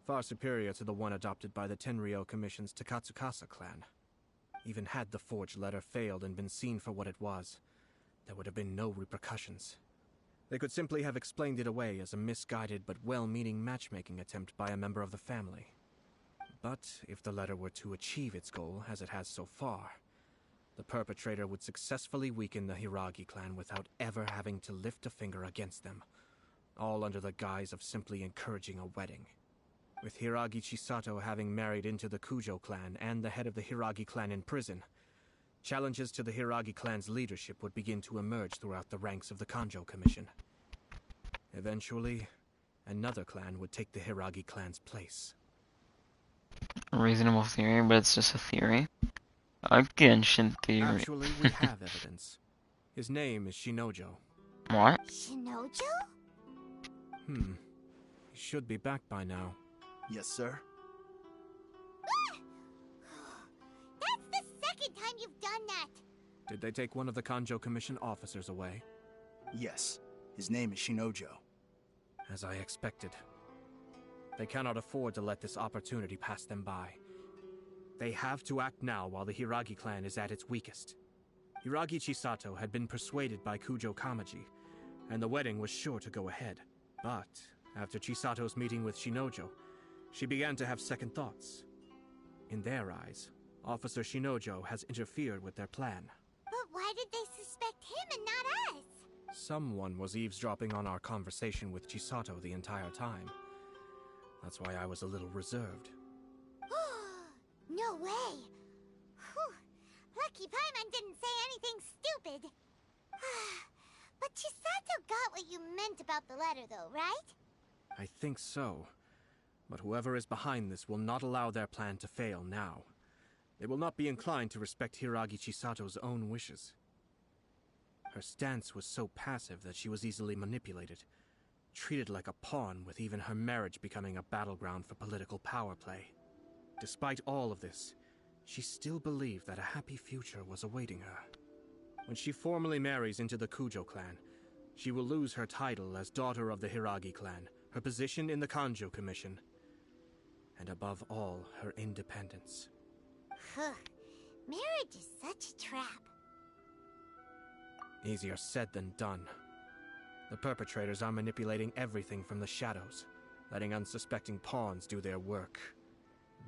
far superior to the one adopted by the Tenryou Commission's Takatsukasa clan. Even had the forged letter failed and been seen for what it was, there would have been no repercussions. They could simply have explained it away as a misguided but well-meaning matchmaking attempt by a member of the family. But if the letter were to achieve its goal, as it has so far, the perpetrator would successfully weaken the Hiragi clan without ever having to lift a finger against them, all under the guise of simply encouraging a wedding. With Hiragi Chisato having married into the Kujo clan and the head of the Hiragi clan in prison, challenges to the Hiragi clan's leadership would begin to emerge throughout the ranks of the Kanjo Commission. Eventually, another clan would take the Hiragi clan's place. A reasonable theory, but it's just a theory. A Genshin theory. Actually, we have evidence. His name is Shinojo. What? Shinojo? He should be back by now. Yes, sir. That's the second time you've done that! Did they take one of the Kanjo Commission officers away? Yes. His name is Shinojo. As I expected. They cannot afford to let this opportunity pass them by. They have to act now while the Hiragi clan is at its weakest. Hiragi Chisato had been persuaded by Kujo Kamaji, and the wedding was sure to go ahead. But after Chisato's meeting with Shinojo, she began to have second thoughts. In their eyes, Officer Shinojo has interfered with their plan. But why did they suspect him and not us? Someone was eavesdropping on our conversation with Chisato the entire time. That's why I was a little reserved. No way! Whew. Lucky Paimon didn't say anything stupid. But Chisato got what you meant about the letter though, right? I think so. But whoever is behind this will not allow their plan to fail now. They will not be inclined to respect Hiragi Chisato's own wishes. Her stance was so passive that she was easily manipulated, treated like a pawn, with even her marriage becoming a battleground for political power play. Despite all of this, she still believed that a happy future was awaiting her. When she formally marries into the Kujo clan, she will lose her title as daughter of the Hiragi clan, her position in the Kanjo Commission, and above all, her independence. Marriage is such a trap. Easier said than done. The perpetrators are manipulating everything from the shadows, letting unsuspecting pawns do their work.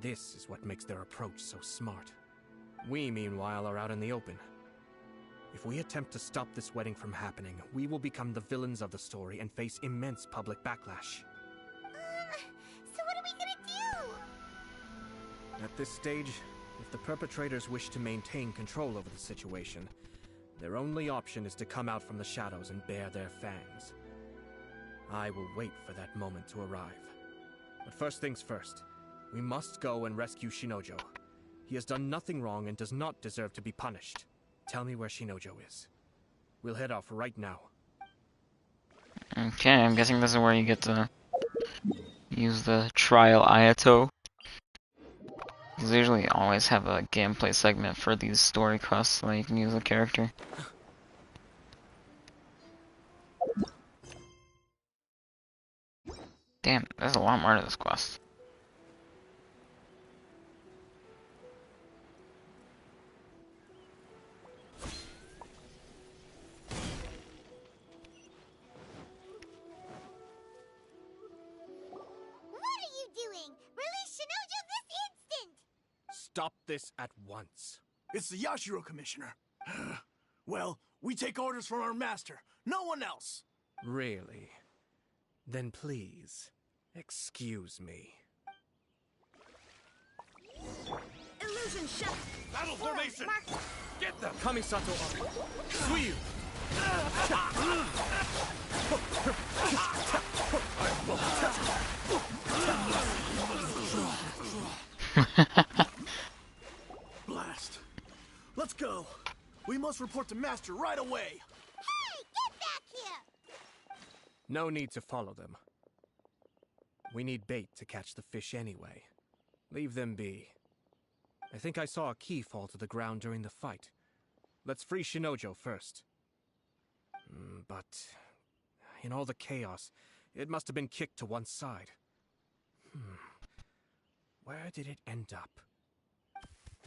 This is what makes their approach so smart. We, meanwhile, are out in the open. If we attempt to stop this wedding from happening, we will become the villains of the story and face immense public backlash. So what are we gonna do? At this stage, if the perpetrators wish to maintain control over the situation, their only option is to come out from the shadows and bare their fangs. I will wait for that moment to arrive. But first things first, we must go and rescue Shinojo. He has done nothing wrong and does not deserve to be punished. Tell me where Shinojo is. We'll head off right now. Okay, I'm guessing this is where you get to use the trial Ayato. They usually always have a gameplay segment for these story quests so that you can use the character. Damn, there's a lot more to this quest. Stop this at once. It's the Yashiro Commissioner. Well, we take orders from our master. No one else. Really? Then please, excuse me. Illusion shot! Battle formation! Get them! Kamisato up! Suiyu! Blast. Let's go. We must report to Master right away. Hey, get back here! No need to follow them. We need bait to catch the fish anyway. Leave them be. I think I saw a key fall to the ground during the fight. Let's free Shinojo first. But in all the chaos, It must have been kicked to one side. Where did it end up?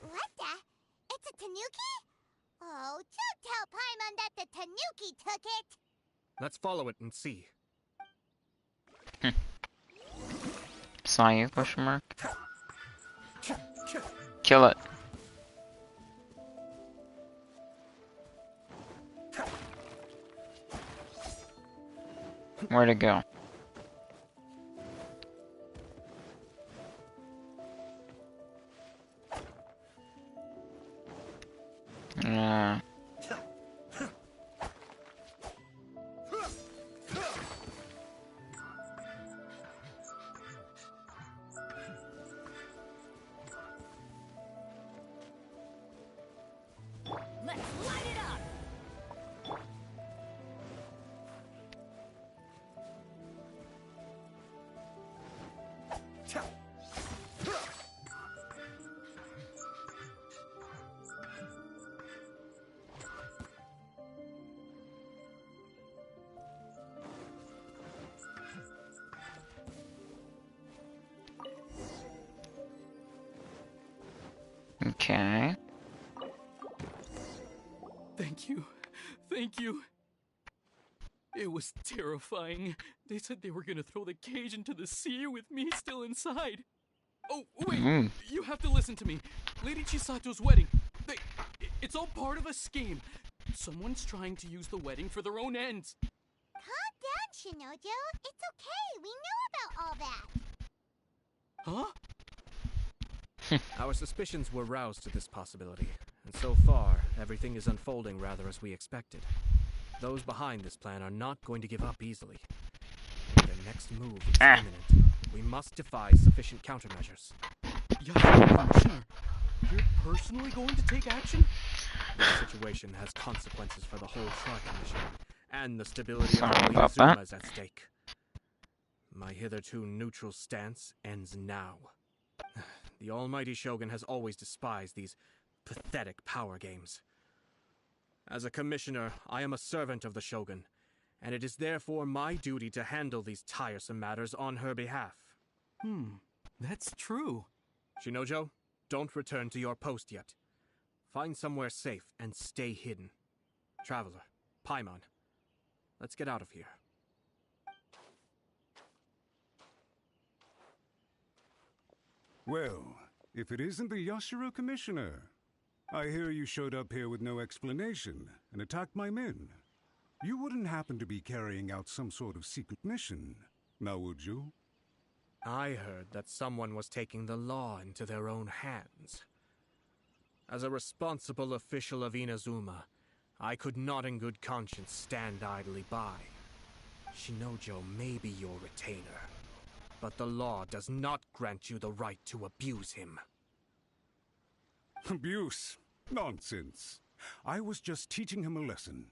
What the? It's a tanuki? Oh, don't tell Paimon that the tanuki took it! Let's follow it and see. Saw you, question mark? Kill it. Where'd it go? Let's light it up! Okay. Thank you. Thank you. It was terrifying. They said they were gonna throw the cage into the sea with me still inside. Oh, wait! You have to listen to me. Lady Chisato's wedding. It's all part of a scheme. Someone's trying to use the wedding for their own ends. Calm down, Shinojo. It's okay. We knew about all that. Huh? Our suspicions were roused to this possibility, and so far, everything is unfolding rather as we expected. Those behind this plan are not going to give up easily. Their next move is imminent. We must devise sufficient countermeasures. Commissioner, you're personally going to take action? This situation has consequences for the whole Tri-Commission, and the stability of Sorry all about that. Inazuma is at stake. My hitherto neutral stance ends now. The almighty Shogun has always despised these pathetic power games. As a commissioner, I am a servant of the Shogun, and it is therefore my duty to handle these tiresome matters on her behalf. That's true. Shinojo, don't return to your post yet. Find somewhere safe and stay hidden. Traveler, Paimon, let's get out of here. Well, if it isn't the Yashiro Commissioner. I hear you showed up here with no explanation and attacked my men. You wouldn't happen to be carrying out some sort of secret mission, now would you? I heard that someone was taking the law into their own hands. As a responsible official of Inazuma, I could not in good conscience stand idly by. Shinojo may be your retainer, but the law does not grant you the right to abuse him. Abuse? Nonsense. I was just teaching him a lesson.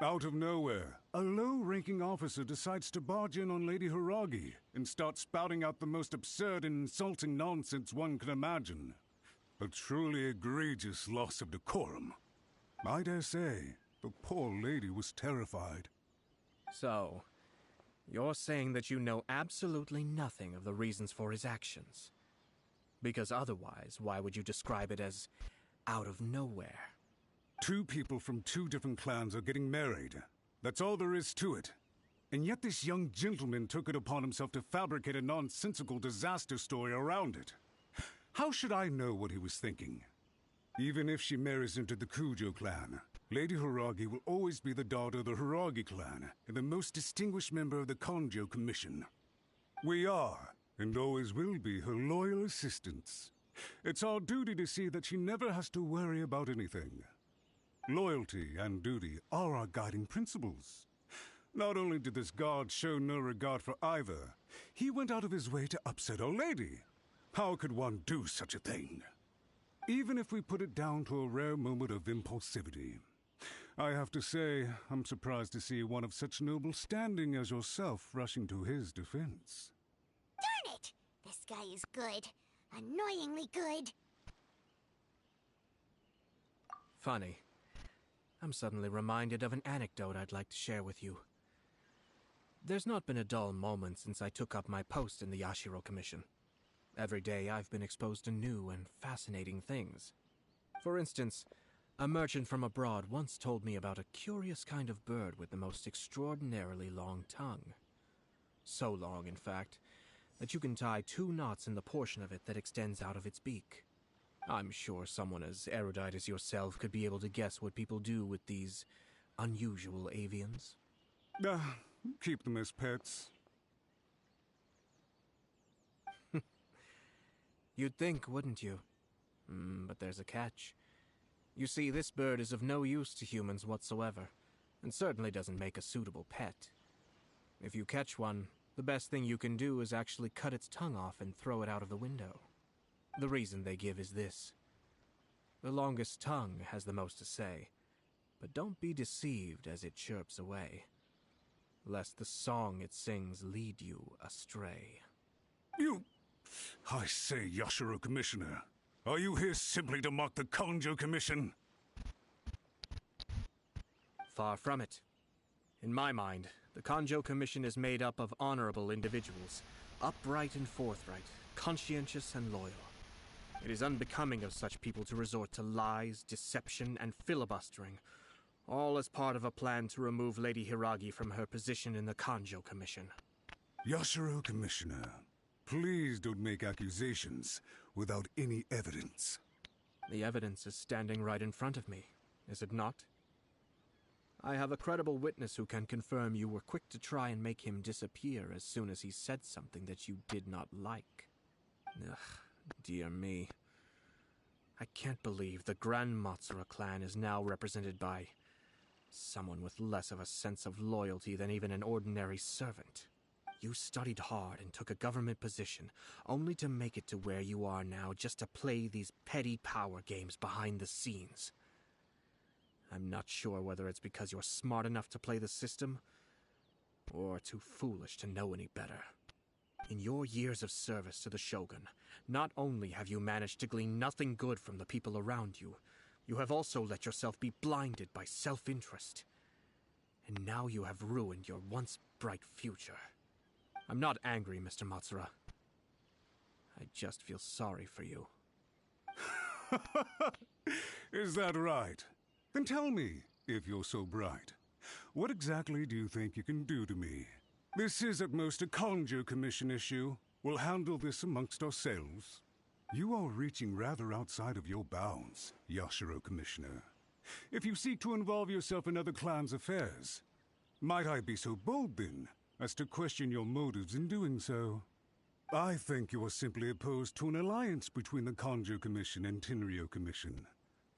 Out of nowhere, a low-ranking officer decides to barge in on Lady Hiragi and start spouting out the most absurd and insulting nonsense one can imagine. A truly egregious loss of decorum. I dare say, the poor lady was terrified. So, you're saying that you know absolutely nothing of the reasons for his actions? Because otherwise, why would you describe it as out of nowhere? Two people from two different clans are getting married. That's all there is to it. And yet this young gentleman took it upon himself to fabricate a nonsensical disaster story around it. How should I know what he was thinking? Even if she marries into the Kujo clan, Lady Hiragi will always be the daughter of the Hiragi clan and the most distinguished member of the Konjo Commission. We are, and always will be, her loyal assistants. It's our duty to see that she never has to worry about anything. Loyalty and duty are our guiding principles. Not only did this guard show no regard for either, he went out of his way to upset our lady. How could one do such a thing? Even if we put it down to a rare moment of impulsivity. I have to say, I'm surprised to see one of such noble standing as yourself rushing to his defense. Darn it! This guy is good. Annoyingly good. Funny. I'm suddenly reminded of an anecdote I'd like to share with you. There's not been a dull moment since I took up my post in the Yashiro Commission. Every day I've been exposed to new and fascinating things. For instance, a merchant from abroad once told me about a curious kind of bird with the most extraordinarily long tongue. So long, in fact, that you can tie 2 knots in the portion of it that extends out of its beak. I'm sure someone as erudite as yourself could be able to guess what people do with these unusual avians. Keep them as pets. You'd think, wouldn't you? But there's a catch. You see, this bird is of no use to humans whatsoever, and certainly doesn't make a suitable pet. If you catch one, the best thing you can do is actually cut its tongue off and throw it out of the window. The reason they give is this. The longest tongue has the most to say, but don't be deceived as it chirps away, lest the song it sings lead you astray. I say, Yashiro Commissioner, are you here simply to mock the Kanjo Commission? Far from it. In my mind, the Kanjo Commission is made up of honorable individuals, upright and forthright, conscientious and loyal. It is unbecoming of such people to resort to lies, deception, and filibustering, all as part of a plan to remove Lady Hiragi from her position in the Kanjo Commission. Yashiro Commissioner, please don't make accusations without any evidence. The evidence is standing right in front of me, is it not? I have a credible witness who can confirm you were quick to try and make him disappear as soon as he said something that you did not like. Ugh, dear me. I can't believe the Grand Matsura clan is now represented by someone with less of a sense of loyalty than even an ordinary servant. You studied hard and took a government position, only to make it to where you are now just to play these petty power games behind the scenes. I'm not sure whether it's because you're smart enough to play the system, or too foolish to know any better. In your years of service to the Shogun, not only have you managed to glean nothing good from the people around you, you have also let yourself be blinded by self-interest. And now you have ruined your once bright future. I'm not angry, Mr. Matsura. I just feel sorry for you. Is that right? Then tell me, if you're so bright, what exactly do you think you can do to me? This is at most a Kanjo Commission issue. We'll handle this amongst ourselves. You are reaching rather outside of your bounds, Yashiro Commissioner. If you seek to involve yourself in other clans' affairs, might I be so bold then, as to question your motives in doing so? I think you are simply opposed to an alliance between the Kanjo Commission and Tenryo Commission,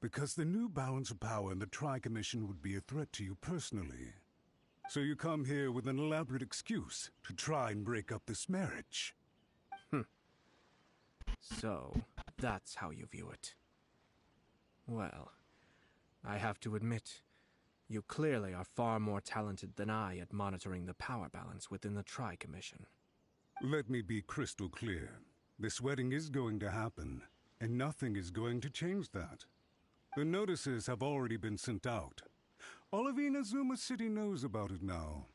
because the new balance of power in the Tri-Commission would be a threat to you personally. So you come here with an elaborate excuse to try and break up this marriage. So, that's how you view it. Well, I have to admit, you clearly are far more talented than I at monitoring the power balance within the Tri-Commission. Let me be crystal clear. This wedding is going to happen, and nothing is going to change that. The notices have already been sent out. All of Inazuma City knows about it now.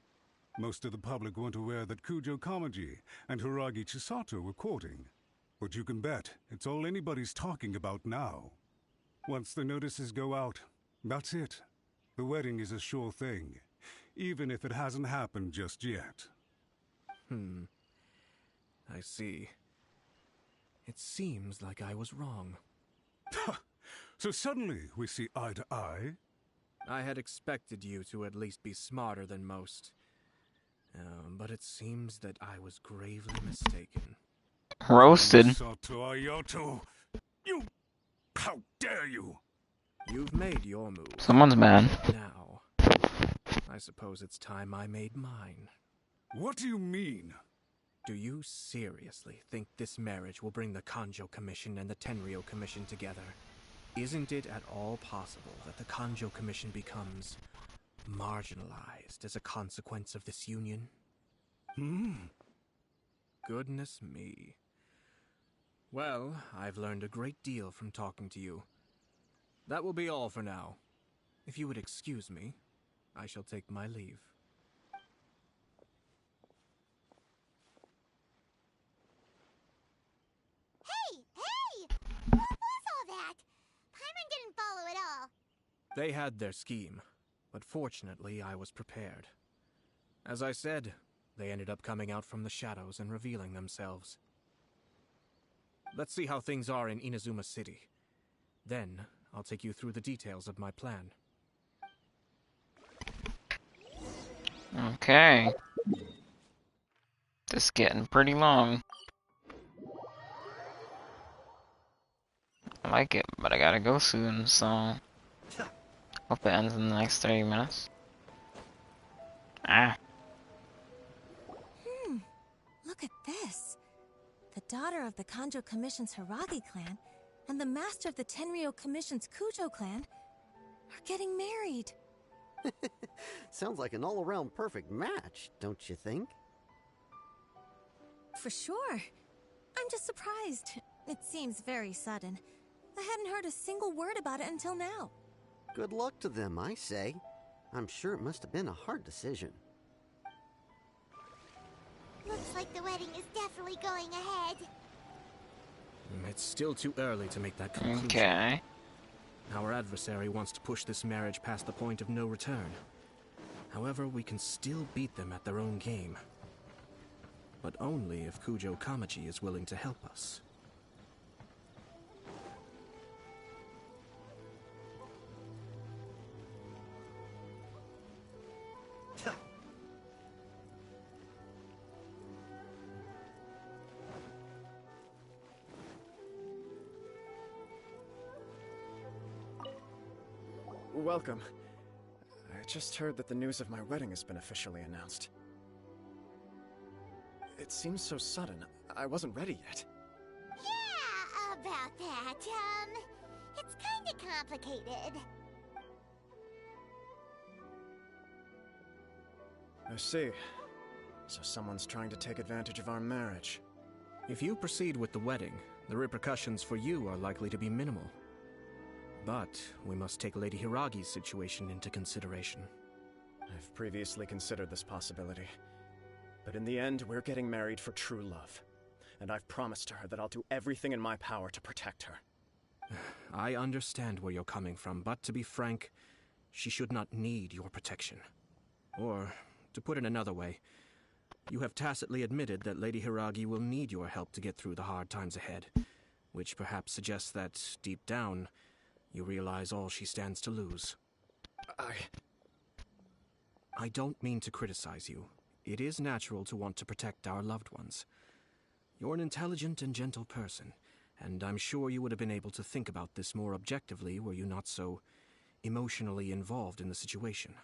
Most of the public weren't aware that Kujo Kamaji and Hiragi Chisato were courting. But you can bet it's all anybody's talking about now. Once the notices go out, that's it. The wedding is a sure thing, even if it hasn't happened just yet. I see. It seems like I was wrong. So suddenly we see eye to eye? I had expected you to at least be smarter than most. But it seems that I was gravely mistaken. Roasted. Ayato, you! How dare you! You've made your move. Someone's mad. Now, I suppose it's time I made mine. What do you mean? Do you seriously think this marriage will bring the Kanjo Commission and the Tenryo Commission together? Isn't it at all possible that the Kanjo Commission becomes marginalized as a consequence of this union? Goodness me. Well, I've learned a great deal from talking to you. That will be all for now. If you would excuse me, I shall take my leave. They had their scheme, but fortunately I was prepared. As I said, they ended up coming out from the shadows and revealing themselves. Let's see how things are in Inazuma City. Then, I'll take you through the details of my plan. Okay. This is getting pretty long. I like it, but I gotta go soon, so... Hope it ends in the next 30 minutes. Ah. Look at this. The daughter of the Kanjo Commission's Hiragi clan and the master of the Tenryou Commission's Kujo clan are getting married. Sounds like an all-around perfect match, don't you think? For sure. I'm just surprised. It seems very sudden. I hadn't heard a single word about it until now. Good luck to them, I say. I'm sure it must have been a hard decision. Looks like the wedding is definitely going ahead. It's still too early to make that conclusion. Okay. Our adversary wants to push this marriage past the point of no return. However, we can still beat them at their own game. But only if Kujo Kamachi is willing to help us. Welcome. I just heard that the news of my wedding has been officially announced. It seems so sudden. I wasn't ready yet. Yeah, about that. It's kinda complicated. I see. So someone's trying to take advantage of our marriage. If you proceed with the wedding, the repercussions for you are likely to be minimal. But we must take Lady Hiragi's situation into consideration. I've previously considered this possibility. But in the end, we're getting married for true love. And I've promised her that I'll do everything in my power to protect her. I understand where you're coming from, but to be frank, she should not need your protection. Or, to put it another way, you have tacitly admitted that Lady Hiragi will need your help to get through the hard times ahead, which perhaps suggests that, deep down, you realize all she stands to lose. I don't mean to criticize you. It is natural to want to protect our loved ones. You're an intelligent and gentle person, and I'm sure you would have been able to think about this more objectively were you not so emotionally involved in the situation.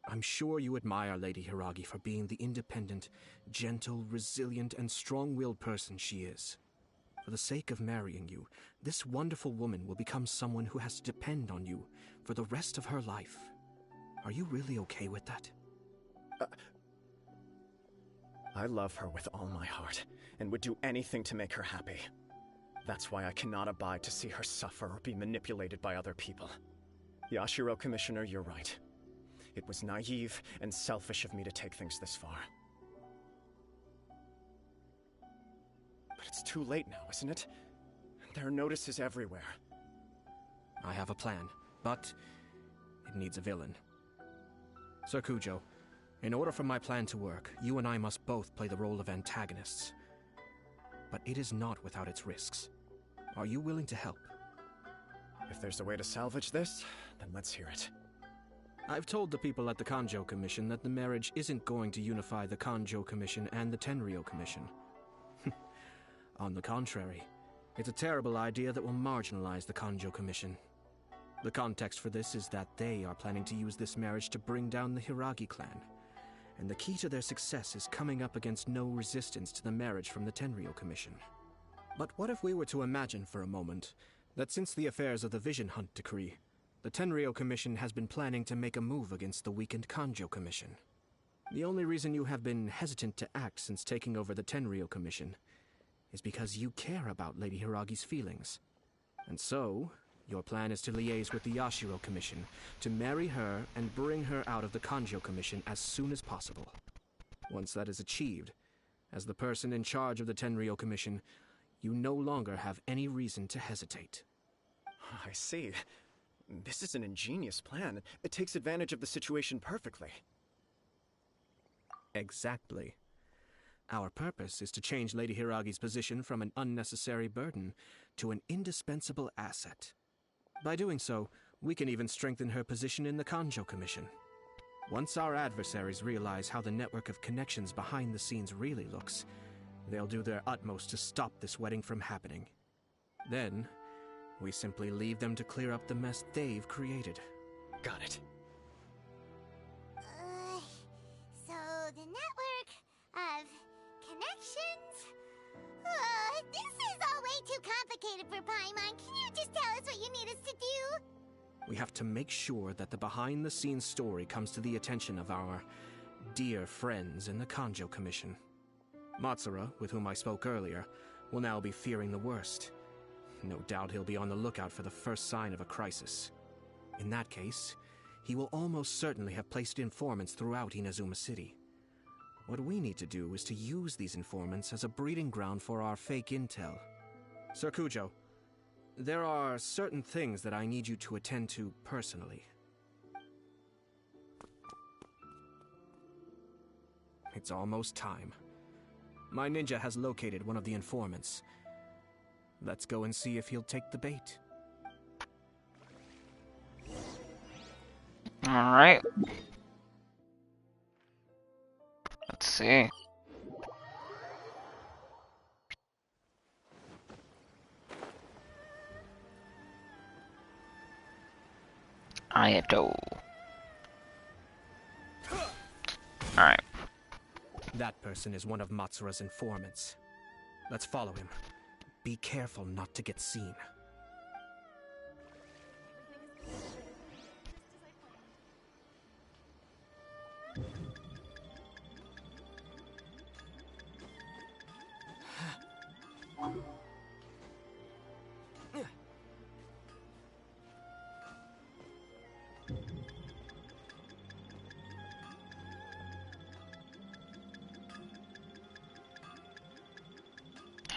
I'm sure you admire Lady Hiragi for being the independent, gentle, resilient, and strong-willed person she is. For the sake of marrying you, this wonderful woman will become someone who has to depend on you for the rest of her life. Are you really okay with that? I love her with all my heart, and would do anything to make her happy. That's why I cannot abide to see her suffer or be manipulated by other people. Yashiro Commissioner, you're right. It was naive and selfish of me to take things this far. But it's too late now, isn't it? There are notices everywhere. I have a plan, but it needs a villain. Sir Kujo, in order for my plan to work, you and I must both play the role of antagonists. But it is not without its risks. Are you willing to help? If there's a way to salvage this, then let's hear it. I've told the people at the Kanjo Commission that the marriage isn't going to unify the Kanjo Commission and the Tenryou Commission. On the contrary, it's a terrible idea that will marginalize the Kanjo Commission. The context for this is that they are planning to use this marriage to bring down the Hiragi clan, and the key to their success is coming up against no resistance to the marriage from the Tenryou Commission. But what if we were to imagine for a moment that since the affairs of the Vision Hunt Decree, the Tenryou Commission has been planning to make a move against the weakened Kanjo Commission? The only reason you have been hesitant to act since taking over the Tenryou Commission is because you care about Lady Hiragi's feelings. And so, your plan is to liaise with the Yashiro Commission to marry her and bring her out of the Kanjo Commission as soon as possible. Once that is achieved, as the person in charge of the Tenryou Commission, you no longer have any reason to hesitate. I see. This is an ingenious plan. It takes advantage of the situation perfectly. Exactly. Our purpose is to change Lady Hiragi's position from an unnecessary burden to an indispensable asset. By doing so, we can even strengthen her position in the Kanjo Commission. Once our adversaries realize how the network of connections behind the scenes really looks, they'll do their utmost to stop this wedding from happening. Then, we simply leave them to clear up the mess they've created. Got it. So the network of connections? This is all way too complicated for Paimon. Can you just tell us what you need us to do? We have to make sure that the behind-the-scenes story comes to the attention of our dear friends in the Kanjo Commission. Matsura, with whom I spoke earlier, will now be fearing the worst. No doubt he'll be on the lookout for the first sign of a crisis. In that case, he will almost certainly have placed informants throughout Inazuma City. What we need to do is to use these informants as a breeding ground for our fake intel. Sir Kujo, there are certain things that I need you to attend to personally. It's almost time. My ninja has located one of the informants. Let's go and see if he'll take the bait. Alright. Let's see. Ayato. Alright. That person is one of Matsura's informants. Let's follow him. Be careful not to get seen.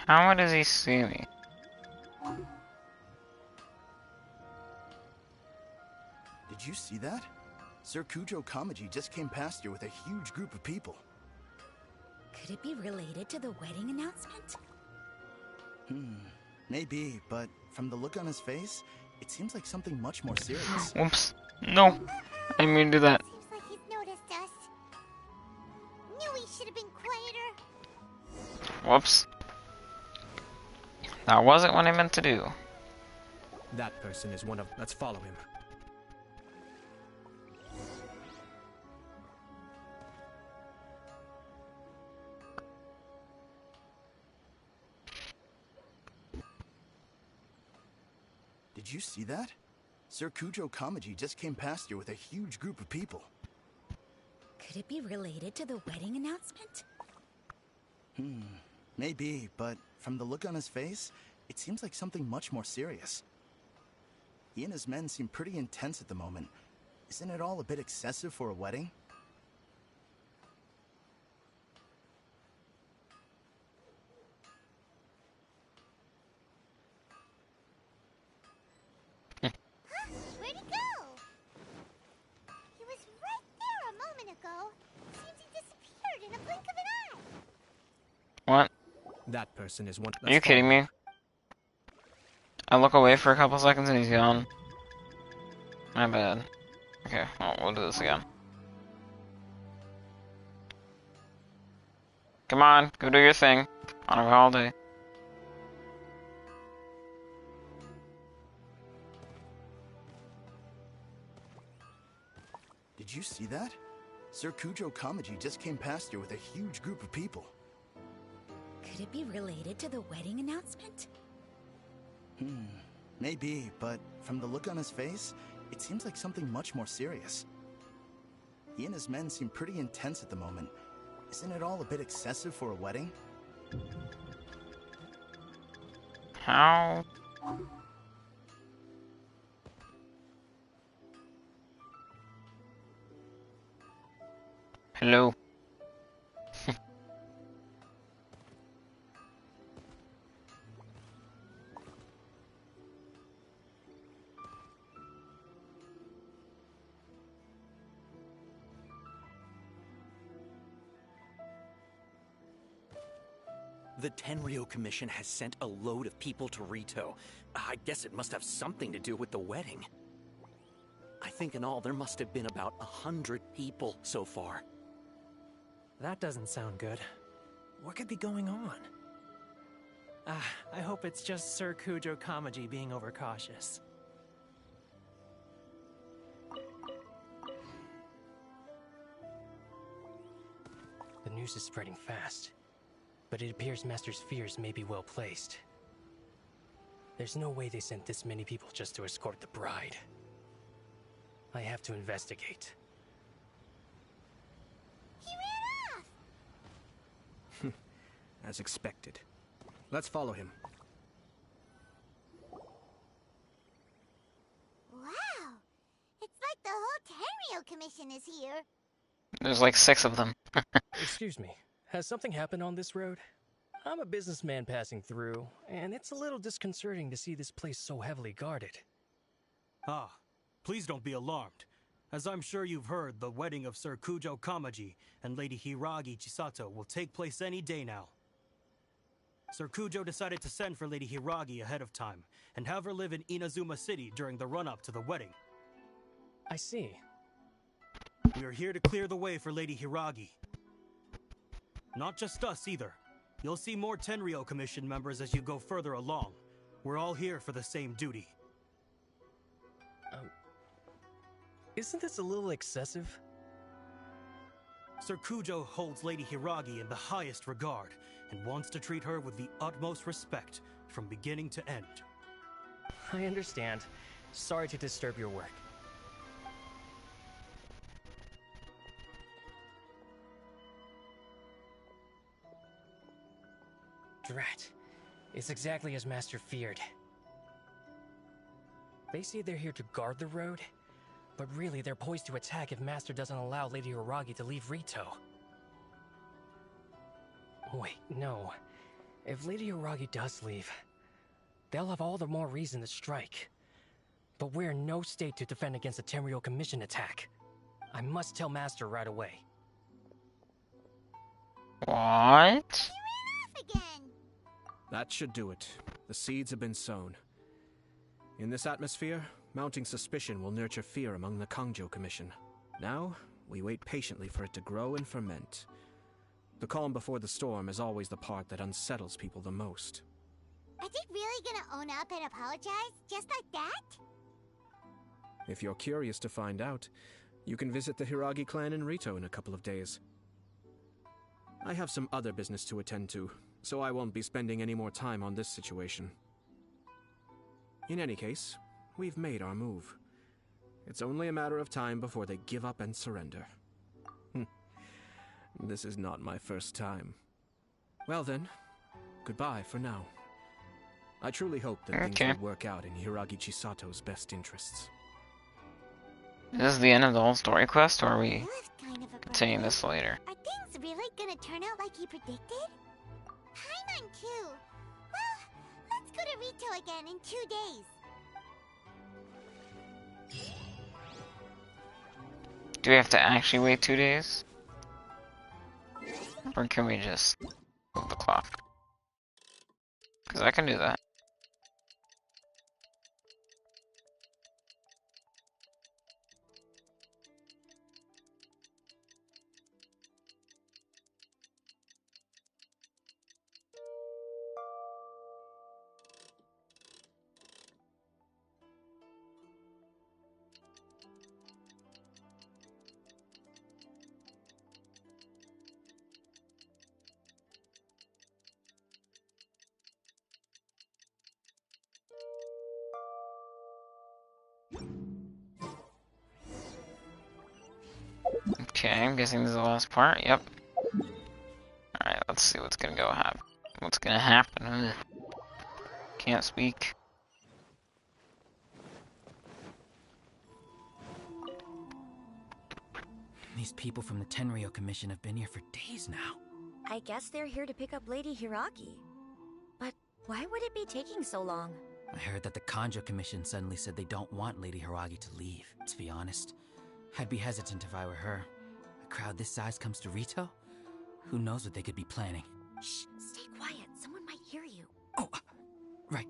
How does he see me? Did you see that? Sir Kujo Kamaji just came past here with a huge group of people. Could it be related to the wedding announcement? Maybe, but from the look on his face, it seems like something much more serious. Whoops. No. I didn't mean to do that. Seems like he's noticed us. Knew we should have been quieter. Whoops. That wasn't what I meant to do. That person is one of... Let's follow him. Did you see that? Sir Kujo Kamaji just came past here with a huge group of people. Could it be related to the wedding announcement? Maybe, but from the look on his face, it seems like something much more serious. He and his men seem pretty intense at the moment. Isn't it all a bit excessive for a wedding? Where'd he go? He was right there a moment ago. Seems he disappeared in a blink of an eye. What? That person is one... Are you kidding me? I look away for a couple seconds and he's gone. My bad. Okay, well, we'll do this again. Come on, go do your thing. On a all day. Did you see that? Sir Kujo Kamaji just came past here with a huge group of people. Could it be related to the wedding announcement? Maybe, but from the look on his face, it seems like something much more serious. He and his men seem pretty intense at the moment. Isn't it all a bit excessive for a wedding? How? Hello. The Tenryo Commission has sent a load of people to Rito. I guess it must have something to do with the wedding. I think in all there must have been about 100 people so far. That doesn't sound good. What could be going on? I hope it's just Sir Kujo Kamaji being overcautious. The news is spreading fast, but it appears Master's fears may be well placed. There's no way they sent this many people just to escort the bride. I have to investigate. He ran off! As expected. Let's follow him. Wow! It's like the whole Tenryo Commission is here. There's like 6 of them. Excuse me, has something happened on this road? I'm a businessman passing through, and it's a little disconcerting to see this place so heavily guarded. Ah, please don't be alarmed. As I'm sure you've heard, the wedding of Sir Kujo Kamaji and Lady Hiragi Chisato will take place any day now. Sir Kujo decided to send for Lady Hiragi ahead of time, and have her live in Inazuma City during the run-up to the wedding. I see. We are here to clear the way for Lady Hiragi. Not just us, either. You'll see more Tenryo Commission members as you go further along. We're all here for the same duty. Isn't this a little excessive? Sir Kujo holds Lady Hiragi in the highest regard, and wants to treat her with the utmost respect, from beginning to end. I understand. Sorry to disturb your work. Drat. It's exactly as Master feared. They say they're here to guard the road, but really they're poised to attack if Master doesn't allow Lady Hiragi to leave Rito. Wait, no. If Lady Hiragi does leave, they'll have all the more reason to strike. But we're in no state to defend against a Tenryo Commission attack. I must tell Master right away. What? That should do it. The seeds have been sown. In this atmosphere, mounting suspicion will nurture fear among the Kangjo Commission. Now, we wait patiently for it to grow and ferment. The calm before the storm is always the part that unsettles people the most. Are they really gonna own up and apologize? Just like that? If you're curious to find out, you can visit the Hiragi clan in Rito in a couple of days. I have some other business to attend to, so I won't be spending any more time on this situation. In any case, we've made our move. It's only a matter of time before they give up and surrender. This is not my first time. Well then, goodbye for now. I truly hope that things will work out in Hiragi Chisato's best interests. Is this the end of the whole story quest, or are we continuing this later? Are things really gonna turn out like he predicted? Paimon too. Well, let's go to Rito again in 2 days. Do we have to actually wait 2 days? Or can we just move the clock? Because I can do that. Okay, I'm guessing this is the last part. Yep. Alright, let's see what's gonna happen. What's gonna happen? Ugh. Can't speak. These people from the Tenryo Commission have been here for days now. I guess they're here to pick up Lady Hiragi. But why would it be taking so long? I heard that the Kanjo Commission suddenly said they don't want Lady Hiragi to leave. To be honest, I'd be hesitant if I were her. A crowd this size comes to Rito? Who knows what they could be planning? Shh, stay quiet. Right.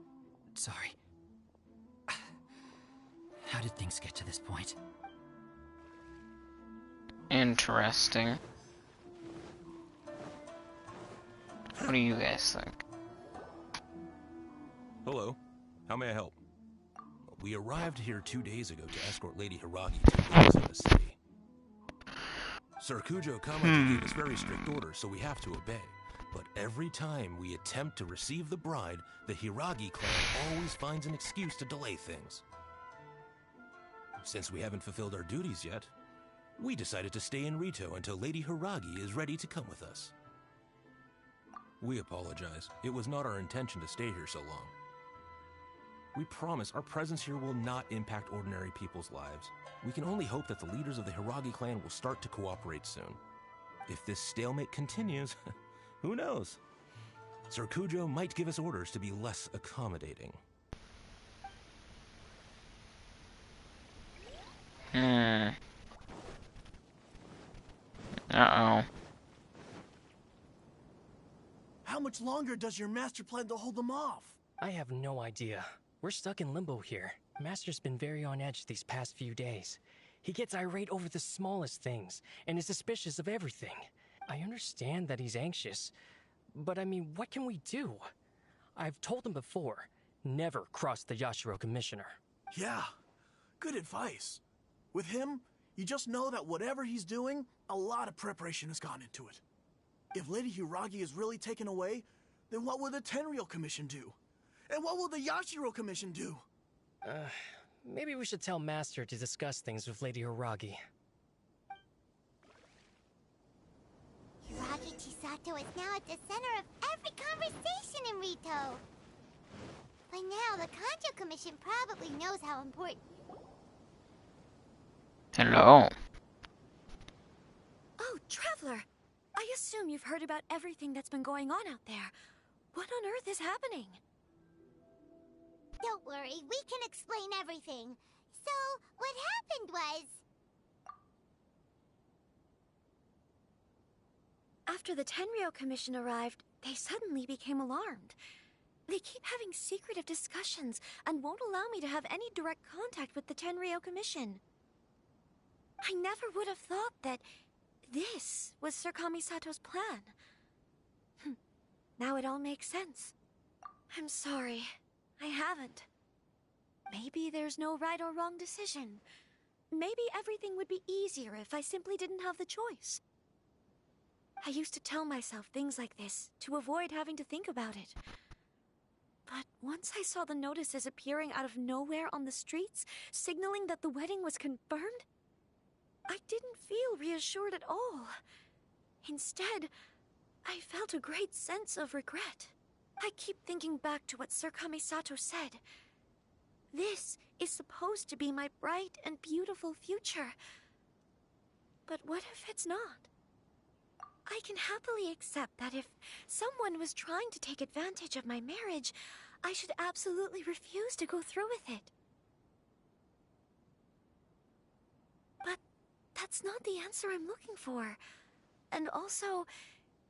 Sorry. How did things get to this point? Interesting. What do you guys think? Hello. How may I help? We arrived here 2 days ago to escort Lady Hiragi to the gates of the city. Sir Kujo Kamaji gave us very strict orders, so we have to obey. But every time we attempt to receive the bride, the Hiragi clan always finds an excuse to delay things. Since we haven't fulfilled our duties yet, we decided to stay in Rito until Lady Hiragi is ready to come with us. We apologize. It was not our intention to stay here so long. We promise our presence here will not impact ordinary people's lives. We can only hope that the leaders of the Hiragi clan will start to cooperate soon. If this stalemate continues, who knows? Sir Kujo might give us orders to be less accommodating. Uh-oh. How much longer does your master plan to hold them off? I have no idea. We're stuck in limbo here. Master's been very on edge these past few days. He gets irate over the smallest things, and is suspicious of everything. I understand that he's anxious, but I mean, what can we do? I've told him before, never cross the Yashiro Commissioner. Yeah, good advice. With him, you just know that whatever he's doing, a lot of preparation has gone into it. If Lady Hiragi is really taken away, then what will the Tenryou Commission do? And what will the Yashiro Commission do? Maybe we should tell Master to discuss things with Lady Hiragi. Hiragi Chisato is now at the center of every conversation in Rito. By now, the Kanjo Commission probably knows how important... Hello. Oh, Traveler! I assume you've heard about everything that's been going on out there. What on earth is happening? Don't worry, we can explain everything. So, what happened was... After the Tenryou Commission arrived, they suddenly became alarmed. They keep having secretive discussions and won't allow me to have any direct contact with the Tenryou Commission. I never would have thought that this was Sir Kamisato's plan. Now it all makes sense. I'm sorry. I haven't. Maybe there's no right or wrong decision. Maybe everything would be easier if I simply didn't have the choice. I used to tell myself things like this to avoid having to think about it. But once I saw the notices appearing out of nowhere on the streets, signaling that the wedding was confirmed, I didn't feel reassured at all. Instead, I felt a great sense of regret. I keep thinking back to what Sir Kamisato said. This is supposed to be my bright and beautiful future. But what if it's not? I can happily accept that if someone was trying to take advantage of my marriage, I should absolutely refuse to go through with it. But that's not the answer I'm looking for. And also,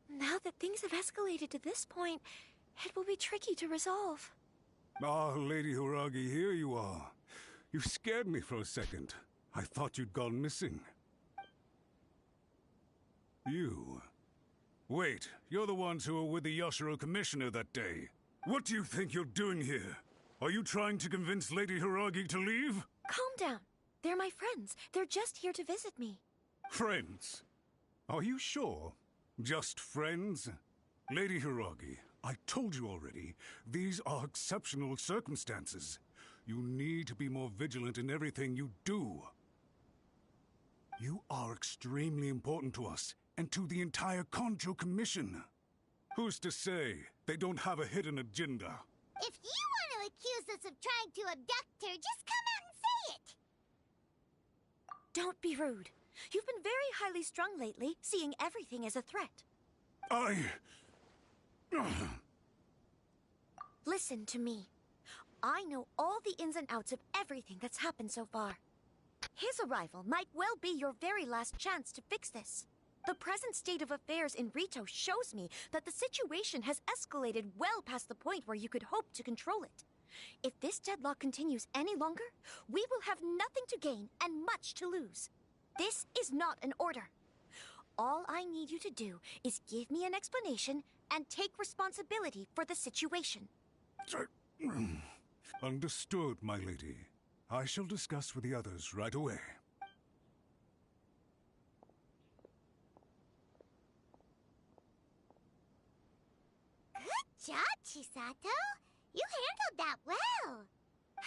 now that things have escalated to this point, it will be tricky to resolve. Ah, Lady Hiragi, here you are. You scared me for a second. I thought you'd gone missing. You. Wait, you're the ones who were with the Yashiro Commissioner that day. What do you think you're doing here? Are you trying to convince Lady Hiragi to leave? Calm down. They're my friends. They're just here to visit me. Friends? Are you sure? Just friends? Lady Hiragi, I told you already, these are exceptional circumstances. You need to be more vigilant in everything you do. You are extremely important to us, and to the entire Kanjo Commission. Who's to say they don't have a hidden agenda? If you want to accuse us of trying to abduct her, just come out and say it! Don't be rude. You've been very highly strung lately, seeing everything as a threat. Listen to me. I know all the ins and outs of everything that's happened so far. His arrival might well be your very last chance to fix this. The present state of affairs in Rito shows me that the situation has escalated well past the point where you could hope to control it. If this deadlock continues any longer, we will have nothing to gain and much to lose. This is not an order. All I need you to do is give me an explanation and take responsibility for the situation. Understood, my lady. I shall discuss with the others right away. Good job, Chisato. You handled that well.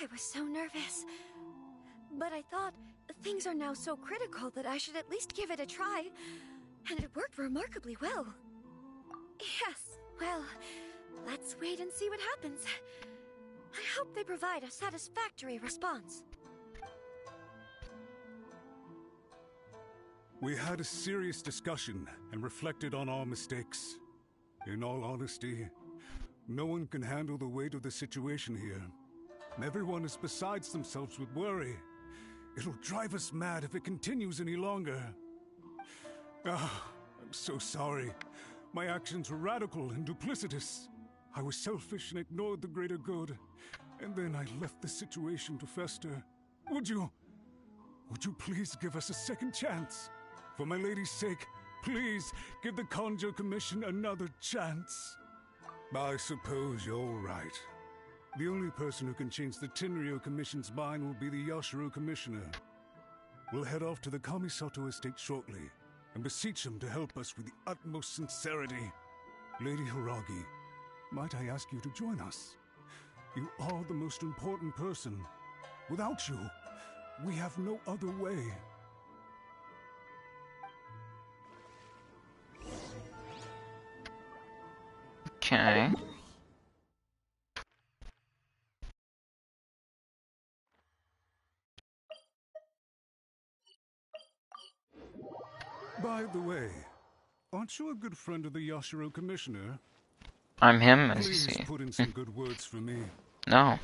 I was so nervous. But I thought things are now so critical that I should at least give it a try. And it worked remarkably well. Yes, well, let's wait and see what happens. I hope they provide a satisfactory response. We had a serious discussion and reflected on our mistakes. In all honesty, no one can handle the weight of the situation here. Everyone is besides themselves with worry. It'll drive us mad if it continues any longer. I'm so sorry. My actions were radical and duplicitous. I was selfish and ignored the greater good. And then I left the situation to fester. Would you please give us a second chance? For my lady's sake, please give the Kanjo Commission another chance. I suppose you're right. The only person who can change the Tenryou Commission's mind will be the Yashiro Commissioner. We'll head off to the Kamisato estate shortly and beseech him to help us with the utmost sincerity. Lady Hiragi, might I ask you to join us? You are the most important person. Without you, we have no other way. Okay. By the way, aren't you a good friend of the Yashiro Commissioner? I'm him, as you Please see. put in some good words for me. No.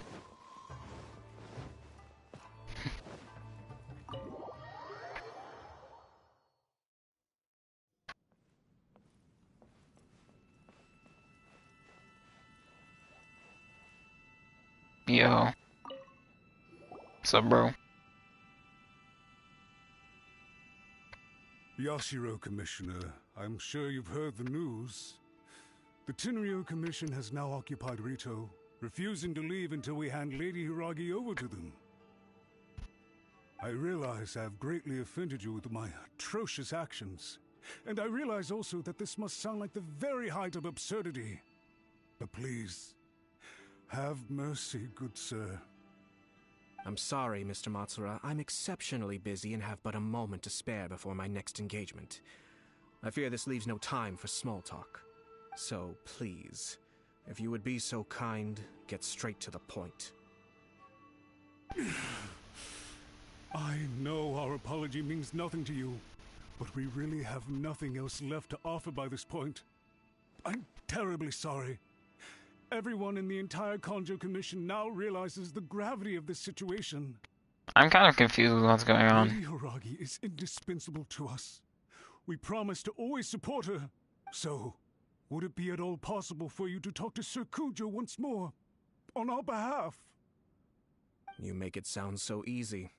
Yo. What's up, bro? Yashiro Commissioner, I'm sure you've heard the news. The Tenryou Commission has now occupied Rito, refusing to leave until we hand Lady Hiragi over to them. I realize I have greatly offended you with my atrocious actions, and I realize also that this must sound like the very height of absurdity. But please, have mercy, good sir. I'm sorry, Mr. Matsura. I'm exceptionally busy and have but a moment to spare before my next engagement. I fear this leaves no time for small talk. So, please, if you would be so kind, get straight to the point. I know our apology means nothing to you, but we really have nothing else left to offer by this point. I'm terribly sorry. Everyone in the entire Kanjo Commission now realizes the gravity of this situation. I'm kind of confused with what's going on. Lady Hiragi is indispensable to us. We promise to always support her. So, would it be at all possible for you to talk to Sir Kujo once more? On our behalf? You make it sound so easy.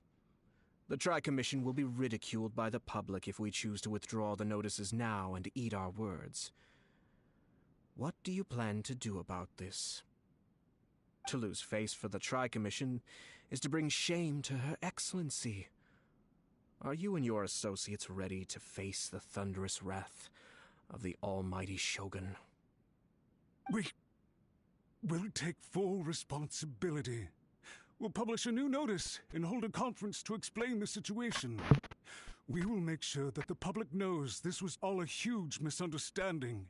The Tri-Commission will be ridiculed by the public if we choose to withdraw the notices now and eat our words. What do you plan to do about this? To lose face for the Tri-Commission is to bring shame to Her Excellency. Are you and your associates ready to face the thunderous wrath of the almighty Shogun? We'll take full responsibility. We'll publish a new notice and hold a conference to explain the situation. We will make sure that the public knows this was all a huge misunderstanding.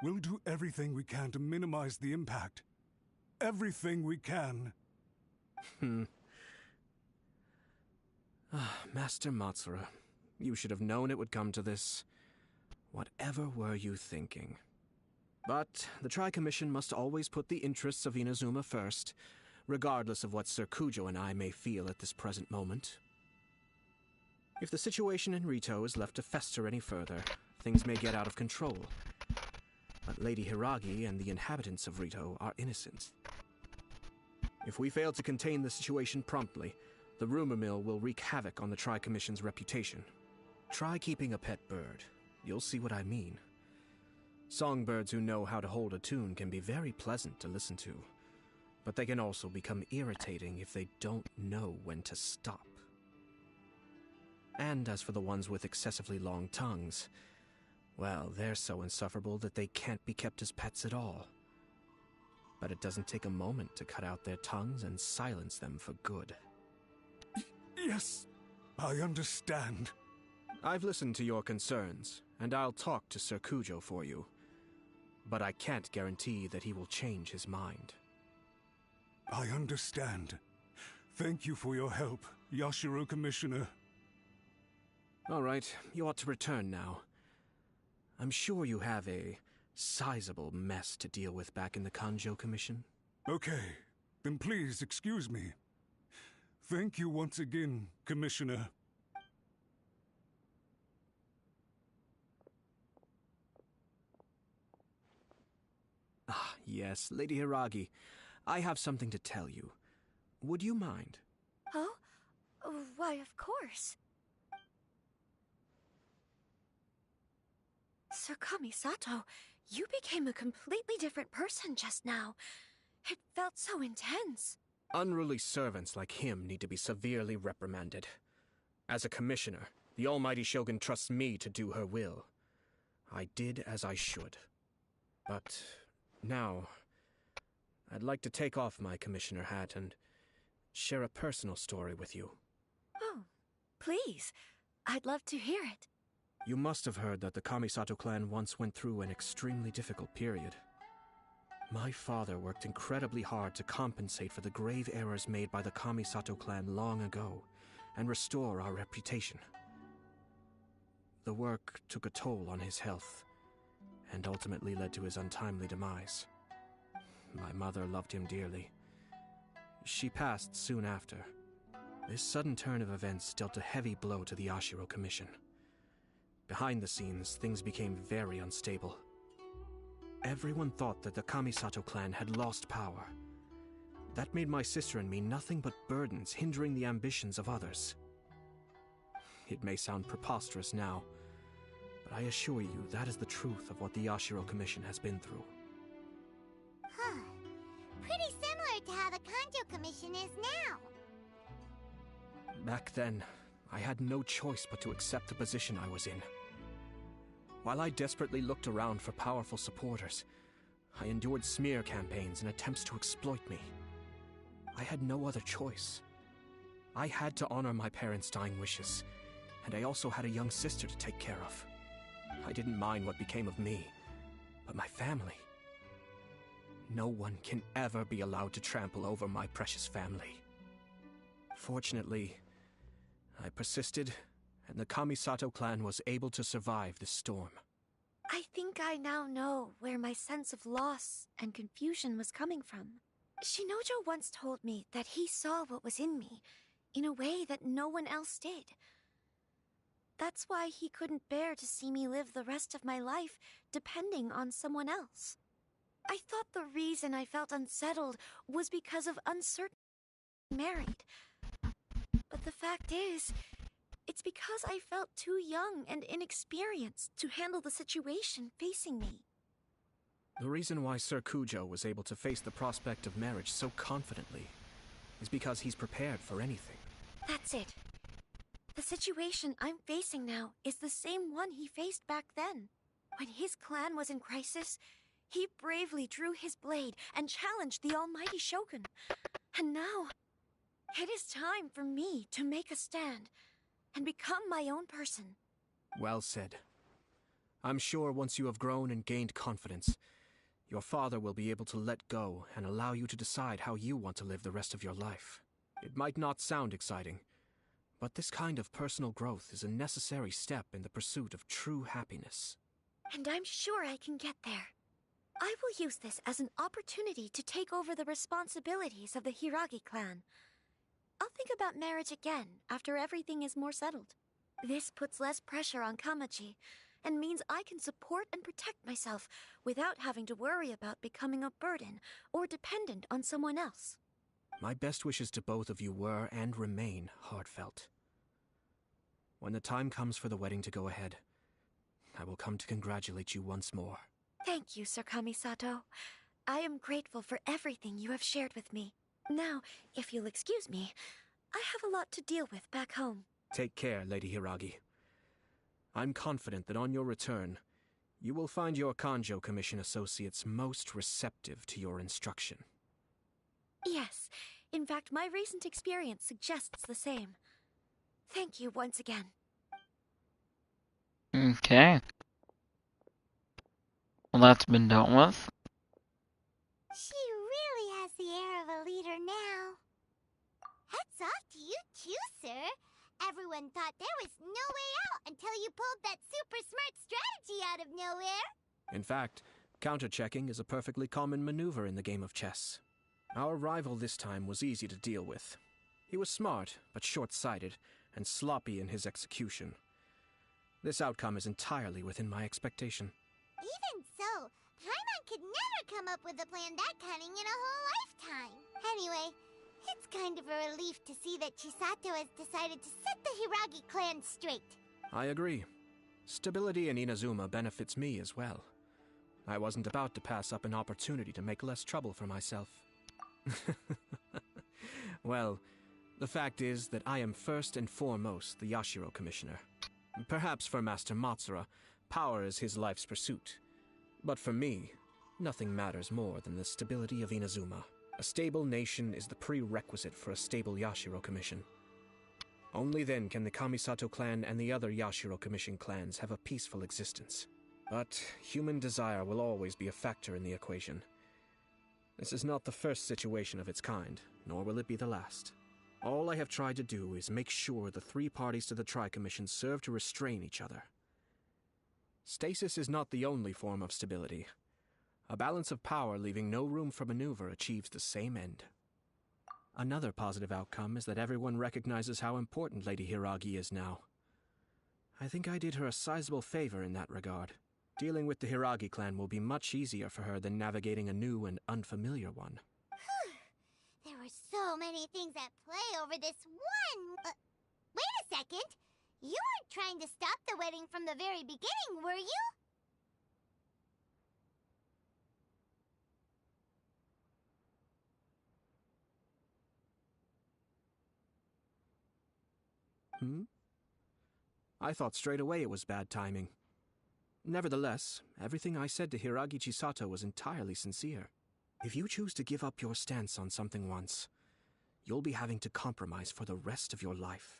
We'll do everything we can to minimize the impact. Everything we can. Master Matsura, you should have known it would come to this. Whatever were you thinking? But the Tri-Commission must always put the interests of Inazuma first, regardless of what Sir Kujo and I may feel at this present moment. If the situation in Rito is left to fester any further, things may get out of control. But Lady Hiragi and the inhabitants of Rito are innocent. If we fail to contain the situation promptly, the rumor mill will wreak havoc on the Tri-Commission's reputation. Try keeping a pet bird. You'll see what I mean. Songbirds who know how to hold a tune can be very pleasant to listen to, but they can also become irritating if they don't know when to stop. And as for the ones with excessively long tongues, well, they're so insufferable that they can't be kept as pets at all. But it doesn't take a moment to cut out their tongues and silence them for good. Yes, I understand. I've listened to your concerns, and I'll talk to Sir Kujo for you. But I can't guarantee that he will change his mind. I understand. Thank you for your help, Yashiro Commissioner. All right, you ought to return now. I'm sure you have a sizable mess to deal with back in the Kanjo Commission. Okay, then please excuse me. Thank you once again, Commissioner. Ah, yes, Lady Hiragi. I have something to tell you. Would you mind? Oh? Why, of course. Sir Kamisato, you became a completely different person just now. It felt so intense. Unruly servants like him need to be severely reprimanded. As a commissioner, the almighty Shogun trusts me to do her will. I did as I should. But now, I'd like to take off my commissioner hat and share a personal story with you. Oh, please. I'd love to hear it. You must have heard that the Kamisato clan once went through an extremely difficult period. My father worked incredibly hard to compensate for the grave errors made by the Kamisato clan long ago and restore our reputation. The work took a toll on his health and ultimately led to his untimely demise. My mother loved him dearly. She passed soon after. This sudden turn of events dealt a heavy blow to the Ashiro Commission. Behind the scenes, things became very unstable. Everyone thought that the Kamisato clan had lost power. That made my sister and me nothing but burdens, hindering the ambitions of others. It may sound preposterous now, but I assure you that is the truth of what the Ashiro Commission has been through. Huh. Pretty similar to how the Kanjo Commission is now. Back then, I had no choice but to accept the position I was in. While I desperately looked around for powerful supporters, I endured smear campaigns and attempts to exploit me. I had no other choice. I had to honor my parents' dying wishes, and I also had a young sister to take care of. I didn't mind what became of me, but my family. No one can ever be allowed to trample over my precious family. Fortunately, I persisted, and the Kamisato clan was able to survive this storm. I think I now know where my sense of loss and confusion was coming from. Shinojo once told me that he saw what was in me, in a way that no one else did. That's why he couldn't bear to see me live the rest of my life depending on someone else. I thought the reason I felt unsettled was because of uncertainty married. But the fact is, it's because I felt too young and inexperienced to handle the situation facing me. The reason why Sir Kujo was able to face the prospect of marriage so confidently is because he's prepared for anything. That's it. The situation I'm facing now is the same one he faced back then. When his clan was in crisis, he bravely drew his blade and challenged the almighty Shogun. And now, it is time for me to make a stand and become my own person. Well said. I'm sure once you have grown and gained confidence, your father will be able to let go and allow you to decide how you want to live the rest of your life. It might not sound exciting, but this kind of personal growth is a necessary step in the pursuit of true happiness. And I'm sure I can get there. I will use this as an opportunity to take over the responsibilities of the Hiragi clan. I'll think about marriage again after everything is more settled. This puts less pressure on Kamachi, and means I can support and protect myself without having to worry about becoming a burden or dependent on someone else. My best wishes to both of you were and remain heartfelt. When the time comes for the wedding to go ahead, I will come to congratulate you once more. Thank you, Sir Kamisato. I am grateful for everything you have shared with me. Now, if you'll excuse me, I have a lot to deal with back home. Take care, Lady Hiragi. I'm confident that on your return, you will find your Kanjo Commission associates most receptive to your instruction. Yes, in fact, my recent experience suggests the same. Thank you once again. Okay. Well, that's been dealt with. She really has the air of a leader now. Hats off to you too, sir. Everyone thought there was no way out until you pulled that super smart strategy out of nowhere. In fact, counter-checking is a perfectly common maneuver in the game of chess. Our rival this time was easy to deal with. He was smart, but short-sighted, and sloppy in his execution. This outcome is entirely within my expectation. Even so, Paimon could never come up with a plan that cunning in a whole lifetime. Anyway, it's kind of a relief to see that Chisato has decided to set the Hiragi clan straight. I agree. Stability in Inazuma benefits me as well. I wasn't about to pass up an opportunity to make less trouble for myself. Well, the fact is that I am first and foremost the Yashiro Commissioner. Perhaps for Master Matsura, power is his life's pursuit. But for me, nothing matters more than the stability of Inazuma. A stable nation is the prerequisite for a stable Yashiro Commission. Only then can the Kamisato clan and the other Yashiro Commission clans have a peaceful existence. But human desire will always be a factor in the equation. This is not the first situation of its kind, nor will it be the last. All I have tried to do is make sure the three parties to the Tri-Commission serve to restrain each other. Stasis is not the only form of stability. A balance of power leaving no room for maneuver achieves the same end. Another positive outcome is that everyone recognizes how important Lady Hiragi is now. I think I did her a sizable favor in that regard. Dealing with the Hiragi clan will be much easier for her than navigating a new and unfamiliar one. There were so many things at play over this one... wait a second! You weren't trying to stop the wedding from the very beginning, were you? I thought straight away it was bad timing. Nevertheless, everything I said to Hiragi Chisato was entirely sincere. If you choose to give up your stance on something once, you'll be having to compromise for the rest of your life.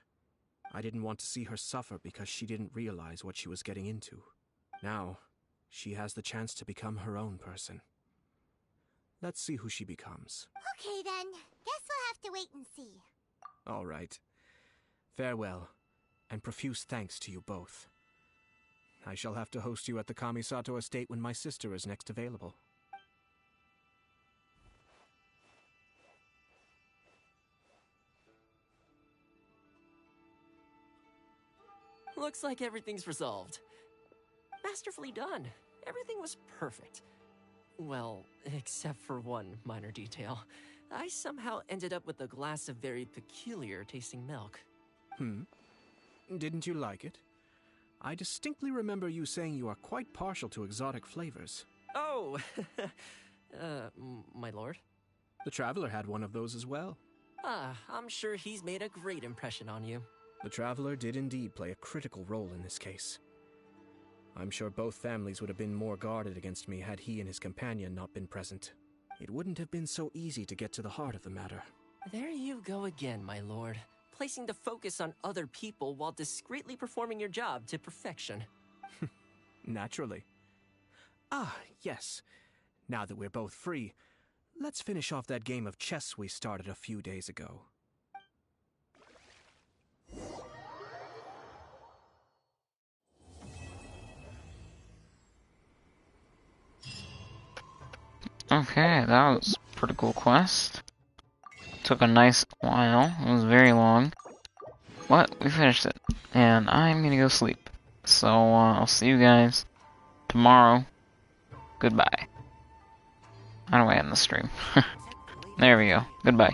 I didn't want to see her suffer because she didn't realize what she was getting into. Now, she has the chance to become her own person. Let's see who she becomes. Okay then, guess we'll have to wait and see. All right. Farewell, and profuse thanks to you both. I shall have to host you at the Kamisato estate when my sister is next available. Looks like everything's resolved. Masterfully done. Everything was perfect. Well, except for one minor detail. I somehow ended up with a glass of very peculiar tasting milk. Didn't you like it? I distinctly remember you saying you are quite partial to exotic flavors. Oh! My lord? The Traveler had one of those as well. Ah, I'm sure he's made a great impression on you. The Traveler did indeed play a critical role in this case. I'm sure both families would have been more guarded against me had he and his companion not been present. It wouldn't have been so easy to get to the heart of the matter. There you go again, my lord. Placing the focus on other people while discreetly performing your job to perfection. Naturally. Ah, yes. Now that we're both free, let's finish off that game of chess we started a few days ago. Okay, that was a pretty cool quest. Took a nice while. It was very long. What? We finished it. and I'm gonna go sleep. So I'll see you guys tomorrow. Goodbye. How do I end the stream? There we go. Goodbye.